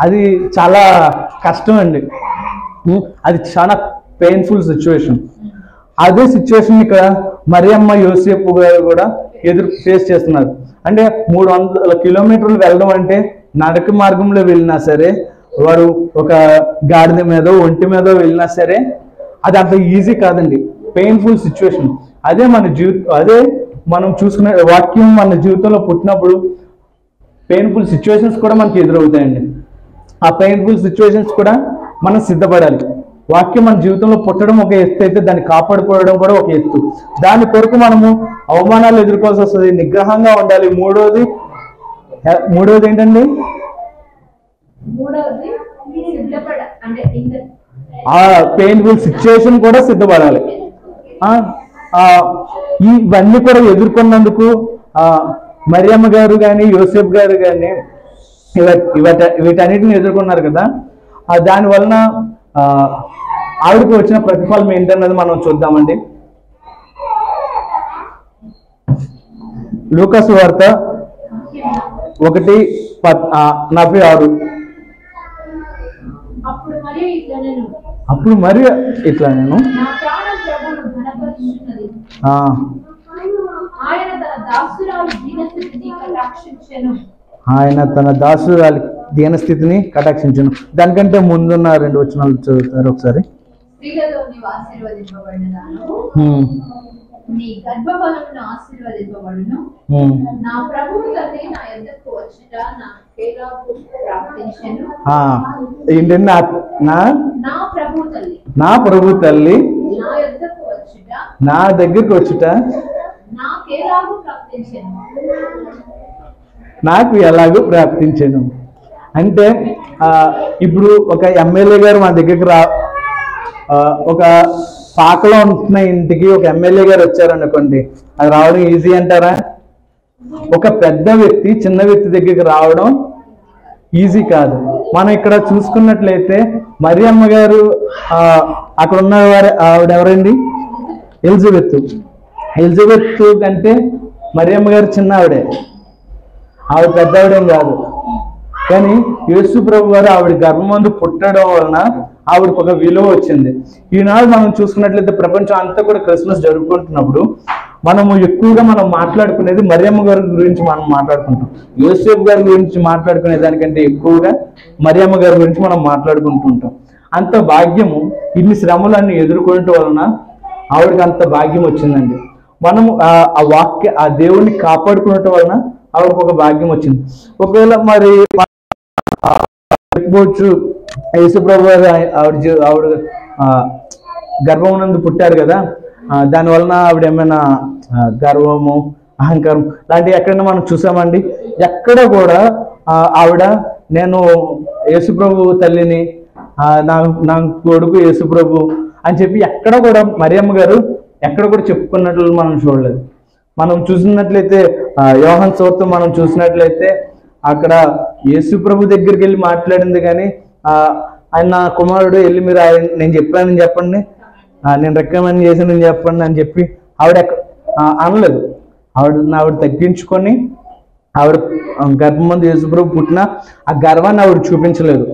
[SPEAKER 1] అది చాలా కష్టం అండి. అది చాలా పెయిన్ఫుల్ సిచ్యువేషన్. అదే సిచ్యువేషన్ ఇక్కడ మరియమ్మ యోసేపు గారు కూడా ఫేస్ చేస్తున్నారు. అంటే 300 కిలోమీటర్లు వెళ్ళడం అంటే నడక మార్గంలో వెళ్ళినా సరే, వారు ఒక గాడిద మీదో ఒంటి మీదో వెళ్ళినా సరే అది అంత ఈజీ కాదండి, పెయిన్ఫుల్ సిచ్యువేషన్. అదే మనం చూసుకునే వాక్యం మన జీవితంలో పుట్టినప్పుడు పెయిన్ఫుల్ సిచ్యువేషన్స్ కూడా మనకి ఎదురవుతాయండి. ఆ పెయిన్ఫుల్ సిచ్యువేషన్స్ కూడా మనం సిద్ధపడాలి. వాక్యం మన జీవితంలో పుట్టడం ఒక ఎత్తు అయితే దాన్ని కాపాడుకోవడం కూడా ఒక ఎత్తు. దాని కొరకు మనము అవమానాలు ఎదుర్కోవాల్సి వస్తుంది, నిగ్రహంగా ఉండాలి. మూడోది ఏంటండి, ఆ పెయిన్ఫుల్ సిచ్యువేషన్ కూడా సిద్ధపడాలి. ఇవన్నీ కూడా ఎదుర్కొన్నందుకు మరియమ్మ గారు కానీ యోసేపు గారు కానీ వీటన్నిటిని ఎదుర్కొన్నారు కదా, దాని వలన ఆవిడకి వచ్చిన ప్రతిఫలం ఏంటన్నది మనం చూద్దామండి. లూకాసు వార్త 1:46. అప్పుడు మరి ఇట్లా నేను ఆయన తన దాసురాలి దీనస్థితిని కటాక్షించను. దానికంటే ముందున్న 2 వచనాలు చదువుతారు ఒకసారి. ఏంటండి, నా ప్రభు తల్లి నా దగ్గరికి వచ్చుట నాకు ఎలాగూ ప్రాప్తించాను. అంటే ఇప్పుడు ఒక ఎమ్మెల్యే గారు మా దగ్గరికి ఒక పాకలో ఉంటున్న ఇంటికి ఒక ఎమ్మెల్యే గారు వచ్చారనుకోండి, అది రావడం ఈజీ అంటారా? ఒక పెద్ద వ్యక్తి చిన్న వ్యక్తి దగ్గరికి రావడం ఈజీ కాదు. మనం ఇక్కడ చూసుకున్నట్లయితే మరియమ్మ గారు అక్కడ ఉన్న ఆవిడెవరండి, ఎలిజబెత్ కంటే మరియమ్మ గారు చిన్న ఆవిడ పెద్ద ఆవిడేం కాదు. కానీ యేసు ప్రభు గారు ఆవిడ గర్భమందు పుట్టడం వలన ఆవిడకు ఒక విలువ వచ్చింది. ఈనాడు మనం చూసుకున్నట్లయితే ప్రపంచం అంతా కూడా క్రిస్మస్ జరుపుకుంటున్నప్పుడు మనము ఎక్కువగా మాట్లాడుకునేది మరియమ్మ గారి గురించి మనం మాట్లాడుకుంటాం. యోసేపు గారి గురించి మాట్లాడుకునే దానికంటే ఎక్కువగా మరియమ్మ గారి గురించి మనం మాట్లాడుకుంటుంటాం. అంత భాగ్యము, ఇన్ని శ్రమలన్నీ ఎదుర్కొనటం వలన ఆవిడకి అంత భాగ్యం వచ్చిందండి. మనము ఆ దేవుణ్ణి కాపాడుకునటం వలన ఆవిడకు ఒక భాగ్యం వచ్చింది. ఒకవేళ మరి చెప్పుకోవచ్చు, యేసుప్రభు గారు ఆవిడ గర్భమునందు పుట్టారు కదా, దాని వలన ఆవిడ ఏమైనా గర్వము అహంకారం లాంటివి ఎక్కడైనా మనం చూసామండి? ఎక్కడ కూడా ఆవిడ నేను యేసుప్రభు తల్లిని, నా కొడుకు యేసుప్రభు అని చెప్పి ఎక్కడ కూడా మరియమ్మ గారు ఎక్కడ కూడా చెప్పుకున్నట్లు మనం చూడలేదు. మనం చూసినట్లయితే యోహాను సువార్త మనం చూసినట్లయితే అక్కడ యేసుప్రభు దగ్గరికి వెళ్ళి మాట్లాడింది, కానీ ఆయన నా కుమారుడు వెళ్ళి మీరు నేను చెప్పానని చెప్పండి, నేను రికమెండ్ చేశానని చెప్పండి అని చెప్పి ఆవిడ అనలేదు. ఆవిడ తగ్గించుకొని ఆవిడ గర్భమందు యేసుప్రభు పుట్టిన ఆ గర్వాన్ని ఆవిడ చూపించలేదు.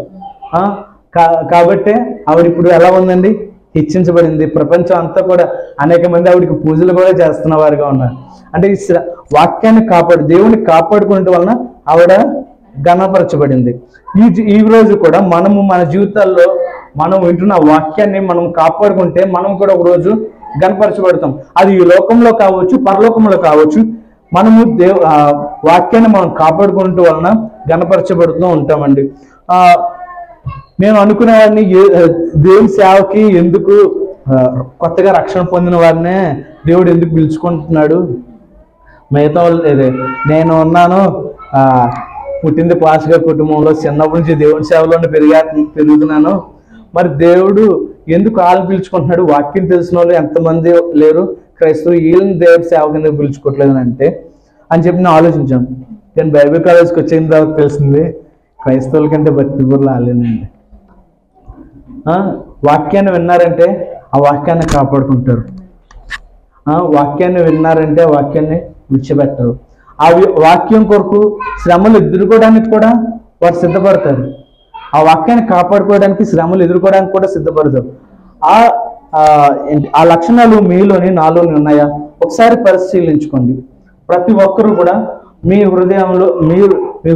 [SPEAKER 1] కాబట్టి ఆవిడ ఇప్పుడు ఎలా ఉందండి, హెచ్చించబడింది. ప్రపంచం అంతా కూడా అనేక మంది ఆవిడకి పూజలు కూడా చేస్తున్న వారుగా ఉన్నారు. అంటే ఈ వాక్యాన్ని దేవుని కాపాడుకోవడం వలన ఆవిడ ఘనపరచబడింది. ఈ రోజు కూడా మనము మన జీవితాల్లో మనం వింటున్న వాక్యాన్ని మనం కాపాడుకుంటే మనం కూడా ఒక రోజు ఘనపరచబడతాం. అది ఈ లోకంలో కావచ్చు, పరలోకంలో కావచ్చు. మనము వాక్యాన్ని మనం కాపాడుకుంటూ వలన ఘనపరచబడుతూ ఉంటామండి. నేను అనుకునేవాడిని, దేవుని సేవకి ఎందుకు కొత్తగా రక్షణ పొందిన వారినే దేవుడు ఎందుకు పిలుచుకుంటున్నాడు, మిగతా వాళ్ళు నేను ఉన్నాను పుట్టింది పాస్గా కుటుంబంలో, చిన్నప్పటి నుంచి దేవుని సేవలోనే పెరుగుతున్నాను, మరి దేవుడు ఎందుకు వాళ్ళు పిలుచుకుంటున్నాడు, వాక్యం తెలిసిన వాళ్ళు ఎంతమంది లేరు క్రైస్తవులు, వీళ్ళని దేవుడి సేవ కింద పిలుచుకోవట్లేదు అంటే అని చెప్పి నేను ఆలోచించాను. కానీ బైబిల్ కాలేజ్కి వచ్చిన తర్వాత తెలిసింది క్రైస్తవుల కంటే భక్తిపరులు వాళ్ళేనండి. వాక్యాన్ని విన్నారంటే ఆ వాక్యాన్ని కాపాడుకుంటారు, వాక్యాన్ని విన్నారంటే ఆ వాక్యాన్ని విడిచిపెట్టరు. ఆ వాక్యం కొరకు శ్రమలు ఎదుర్కోవడానికి కూడా వారు సిద్ధపడతారు. ఆ వాక్యాన్ని కాపాడుకోవడానికి శ్రమలు ఎదుర్కోవడానికి కూడా సిద్ధపడతారు. ఆ లక్షణాలు మీలోని నాలోని ఉన్నాయా ఒకసారి పరిశీలించుకోండి. ప్రతి ఒక్కరూ కూడా మీ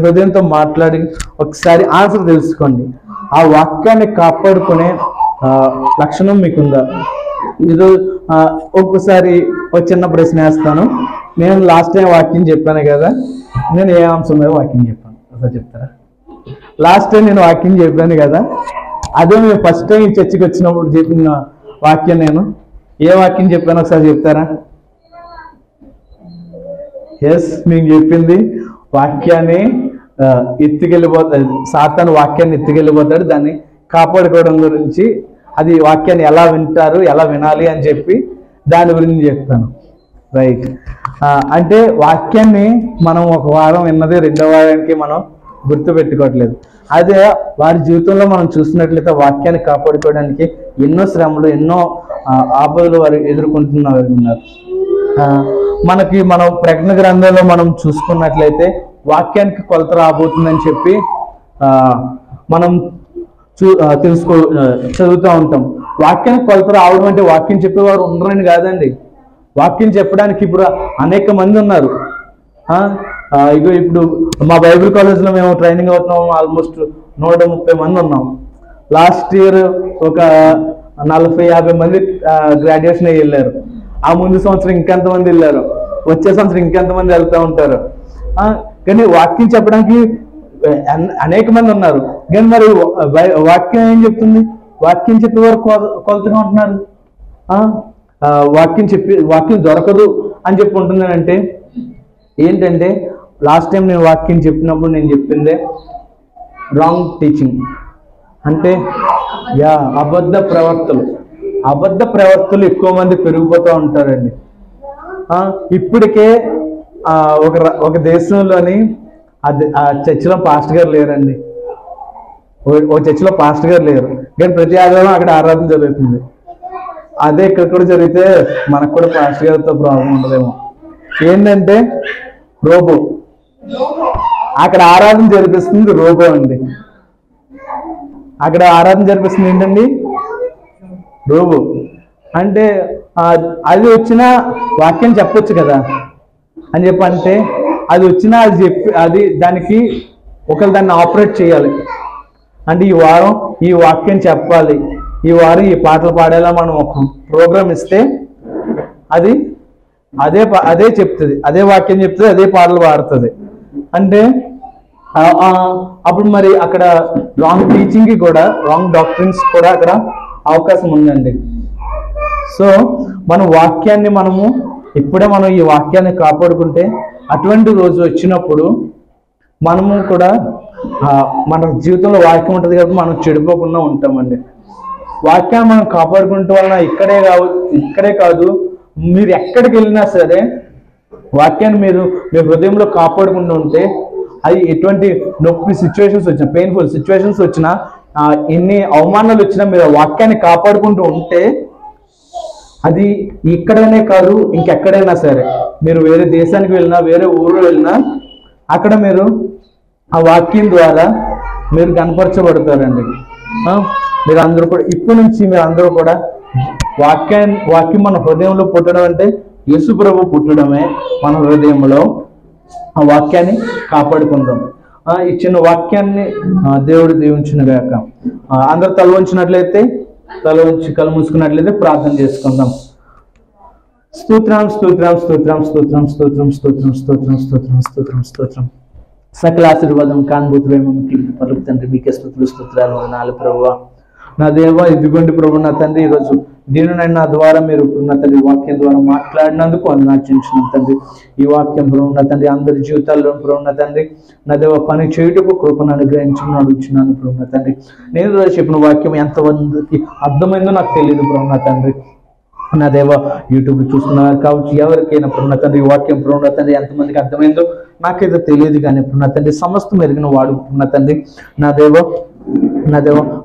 [SPEAKER 1] హృదయంతో మాట్లాడి ఒకసారి ఆన్సర్ తెలుసుకోండి. ఆ వాక్యాన్ని కాపాడుకునే లక్షణం మీకుందా? ఇది ఒక్కసారి ఒక చిన్న ప్రశ్న వేస్తాను. నేను లాస్ట్ టైం వాక్యం చెప్పాను కదా, నేను ఏ అంశం మీద వాక్యం చెప్పాను అసలు చెప్తారా? లాస్ట్ టైం నేను వాక్యం చెప్పాను కదా, అదే మేము ఫస్ట్ టైం చర్చికి వచ్చినప్పుడు చెప్పిన వాక్యం. నేను ఏ వాక్యం చెప్పాను ఒకసారి చెప్తారా? ఎస్, మీకు చెప్పింది వాక్యాన్ని ఎత్తుకెళ్ళిపోతాడు, సాతాను వాక్యాన్ని ఎత్తుకెళ్ళిపోతాడు, దాన్ని కాపాడుకోవడం గురించి, అది వాక్యాన్ని ఎలా వింటారు, ఎలా వినాలి అని చెప్పి దాని గురించి చెప్తాను. రైట్. అంటే వాక్యాన్ని మనం ఒక వారం విన్నది రెండో వారానికి మనం గుర్తుపెట్టుకోవట్లేదు. అదే వారి జీవితంలో మనం చూసినట్లయితే వాక్యాన్ని కాపాడుకోవడానికి ఎన్నో శ్రమలు, ఎన్నో ఆపదలు వారు ఎదుర్కొంటున్న వారు ఉన్నారు. మనం ప్రకటన గ్రంథంలో మనం చూసుకున్నట్లయితే వాక్యానికి కొలత రాబోతుందని చెప్పి మనం చదువుతూ ఉంటాం. వాక్యానికి కొలత రావడం అంటే వాక్యం చెప్పేవారు ఉండరని కాదండి. వాక్యం చెప్పడానికి ఇప్పుడు అనేక మంది ఉన్నారు. ఇప్పుడు మా బైబిల్ కాలేజ్లో మేము ట్రైనింగ్ అవుతున్నాము, ఆల్మోస్ట్ 130 మంది ఉన్నాం. లాస్ట్ ఇయర్ ఒక 40-50 మంది గ్రాడ్యుయేషన్ అయ్యి వెళ్ళారు. ఆ ముందు సంవత్సరం ఇంకెంతమంది వెళ్ళారు, వచ్చే సంవత్సరం ఇంకెంతమంది వెళ్తూ ఉంటారు. కానీ వాక్యం చెప్పడానికి అనేక మంది ఉన్నారు. కానీ మరి వాక్యం ఏం చెప్తుంది? వాక్యం చెప్పేవారు కొలతగా ఉంటున్నారు. వాక్యం దొరకదు అని చెప్పి ఉంటుందని ఏంటంటే లాస్ట్ టైం నేను వాక్యం చెప్పినప్పుడు నేను చెప్పిందే రాంగ్ టీచింగ్. అంటే అబద్ధ ప్రవర్తలు ఎక్కువ మంది పెరిగిపోతూ ఉంటారండి. ఇప్పటికే ఒక దేశంలోని ఆ చర్చిలో పాస్టర్ గారు లేరండి. ఓ చర్చిలో పాస్టర్ గారు లేరు, కానీ ప్రతి ఆదివారం అక్కడ ఆరాధన జరుగుతుంది. అదే ఇక్కడ కూడా జరిగితే మనకు కూడా పాస్టర్ గారితో ప్రాబ్లం ఉండదేమో. ఏంటంటే రోబో, అక్కడ ఆరాధన జరిపిస్తుంది రోబో అండి. అక్కడ ఆరాధన జరిపిస్తుంది ఏంటండి? రోబో. అంటే అది వచ్చినా వాక్యం చెప్పొచ్చు కదా అని చెప్పంటే, అది వచ్చినా అది చెప్పి దానికి ఒకరు దాన్ని ఆపరేట్ చేయాలి. అంటే ఈ వారం ఈ వాక్యం చెప్పాలి, ఈ వారం ఈ పాటలు పాడేలా మనం ఒక ప్రోగ్రామ్ ఇస్తే అదే చెప్తుంది, అదే వాక్యం చెప్తుంది, అదే పాటలు పాడుతుంది. అంటే అప్పుడు మరి అక్కడ రాంగ్ టీచింగ్కి కూడా, రాంగ్ డాక్టరీన్స్ కూడా అక్కడ అవకాశం ఉందండి. సో మన వాక్యాన్ని ఇప్పుడే మనం ఈ వాక్యాన్ని కాపాడుకుంటే అటువంటి రోజు వచ్చినప్పుడు మనము కూడా మన జీవితంలో వాక్యం ఉంటుంది కాబట్టి మనం చెడిపోకుండా ఉంటామండి. వాక్యాన్ని మనం కాపాడుకుంటూ వలన ఇక్కడే కాదు, మీరు ఎక్కడికి వెళ్ళినా సరే వాక్యాన్ని మీరు మీ హృదయంలో కాపాడుకుంటూ ఉంటే అది ఎటువంటి నొప్పి సిచ్యువేషన్స్ వచ్చినా, పెయిన్ఫుల్ సిచ్యువేషన్స్ వచ్చినా, ఎన్ని అవమానాలు వచ్చినా మీరు వాక్యాన్ని కాపాడుకుంటూ ఉంటే అది ఇక్కడనే కాదు ఇంకెక్కడైనా సరే, మీరు వేరే దేశానికి వెళ్ళినా, వేరే ఊరు వెళ్ళినా అక్కడ మీరు ఆ వాక్యం ద్వారా మీరు కనపరచబడతారండి. మీరు అందరూ కూడా ఇప్పటి నుంచి మీరు అందరూ కూడా వాక్యం మన హృదయంలో పుట్టడం అంటే యేసు ప్రభు పుట్టడమే మన హృదయంలో. ఆ వాక్యాన్ని కాపాడుకుందాం. ఈ చిన్న వాక్యాన్ని దేవుడు దీవించును గాక. అందరూ తల వంచినట్లయితే తల వంచి కళ్ళు మూసుకున్నట్లయితే ప్రార్థన చేసుకుందాం. స్తోత్రం స్తోత్రం స్తోత్రం స్తోత్రం స్తోత్రం స్తోత్రం స్తోత్రం స్తోత్రం స్తోత్రం స్తోత్రం సకల ఆశీర్వాదం కానుభూతులేమో పలుకు తండ్రి, మీకే స్తుతులు స్తోత్రాలు వందనాలు ప్రభువా. నా దేవ, ఇదిగోండి ప్రభు నా తండ్రి, ఈరోజు దీనినైనా నా ద్వారా మీరు నా తండ్రి వాక్యం ద్వారా మాట్లాడినందుకు వందనాలు చెల్లించున్నాను తండ్రి. ఈ వాక్యం ప్రభు నా తండ్రి అందరి జీవితాల్లో ప్రభు నా తండ్రి నా దేవ పని చేయుటకు కృపను అనుగ్రహించమని అడుగుతున్నాను ప్రభు నా తండ్రి. నేను రోజు చెప్పిన వాక్యం ఎంతమందికి అర్థమైందో నాకు తెలియదు ప్రభు నా తండ్రి. నా దేవ, యూట్యూబ్ చూస్తున్నారు కావచ్చు, ఎవరికైనా ప్రభు నా తండ్రి ఈ వాక్యం ప్రభు నా తండ్రి ఎంతమందికి అర్థమైందో నాకైతే తెలియదు, కానీ ప్రభు నా తండ్రి సమస్తం ఎరిగిన వాడు ప్రభు నా తండ్రి. నా దేవ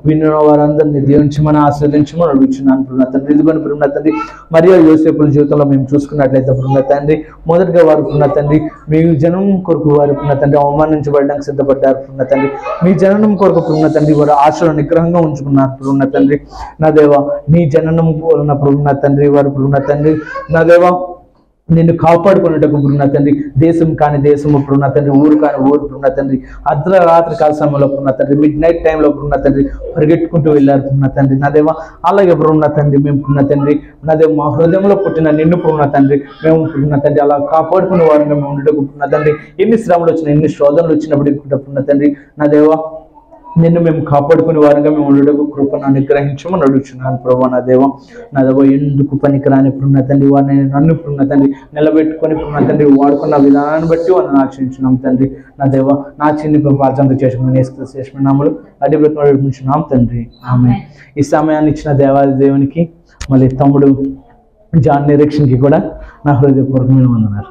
[SPEAKER 1] విన్న వారందరినీ దీవించమని ఆస్వాదించమని అడుగుతున్నాను ప్రభు నా తండ్రి. ఇదిగోని ప్రభు నా తండ్రి మరియు యోసేపుల జీవితంలో మేము చూసుకున్నట్లయితే ప్రభు నా తండ్రి మొదటిగా వారు ప్రభు నా తండ్రి మీ జనం కొరకు వారు ప్రభు నా తండ్రి అవమానించబడడానికి సిద్ధపడ్డారు ప్రభు నా తండ్రి. మీ జననం కొరకు ప్రభు నా తండ్రి వారు ఆశలు నిగ్రహంగా ఉంచుకున్నారు ప్రభు నా తండ్రి. నా దేవ, నీ జననం వలన ప్రభు నా తండ్రి వారు ప్రభు నా తండ్రి నా దేవ నిన్ను కాపాడుకున్నట్టుకు ప్రభు నా తండ్రి దేశం కాని దేశము ప్రభు నా తండ్రి, ఊరు కాని ఊరు ప్రభు నా తండ్రి అర్ధరాత్రి కాల సమయంలో ప్రభు నా తండ్రి మిడ్ నైట్ టైంలో ప్రభు నా తండ్రి పరిగెట్టుకుంటూ వెళ్ళారు ప్రభు నా తండ్రి. నా దేవ, అలాగే ప్రభు నా తండ్రి మేము ప్రభు నా తండ్రి నా దేవ మా హృదయంలో పుట్టిన నిన్ను ప్రభు నా తండ్రి మేము ప్రభు నా తండ్రి అలా కాపాడుకునే వారంగా మేము ఉండటకు ప్రభు నా తండ్రి ఎన్ని శ్రమలు వచ్చినా ఎన్ని శోధనలు వచ్చినప్పటికీ ప్రభు నా తండ్రి నా దేవ నిన్ను మేము కాపాడుకునే వారంగా మేము ఉండటకు కృపను అనుగ్రహించమని అడుగుతున్నాను ప్రభు నా దేవ. నా దేవ, ఎందుకు పనికిరాని ప్రభు నా తండ్రి వారిని నన్ను ప్రభు నా తండ్రి నిలబెట్టుకొని ప్రభు నా తండ్రి వాడుకున్న విధానాన్ని బట్టి వారిని ఆశ్రయించున్నాం తండ్రి. నా దేవ, నా చిన్ని ప్రార్థన చేసుకుని చేసినాములు అడిగినాం తండ్రి. ఆమె ఈ సమయాన్ని ఇచ్చిన దేవాది దేవునికి మళ్ళీ తమ్ముడు జాన్ నిరీక్షణకి కూడా నా హృదయపూర్వకమైన వందనాలు.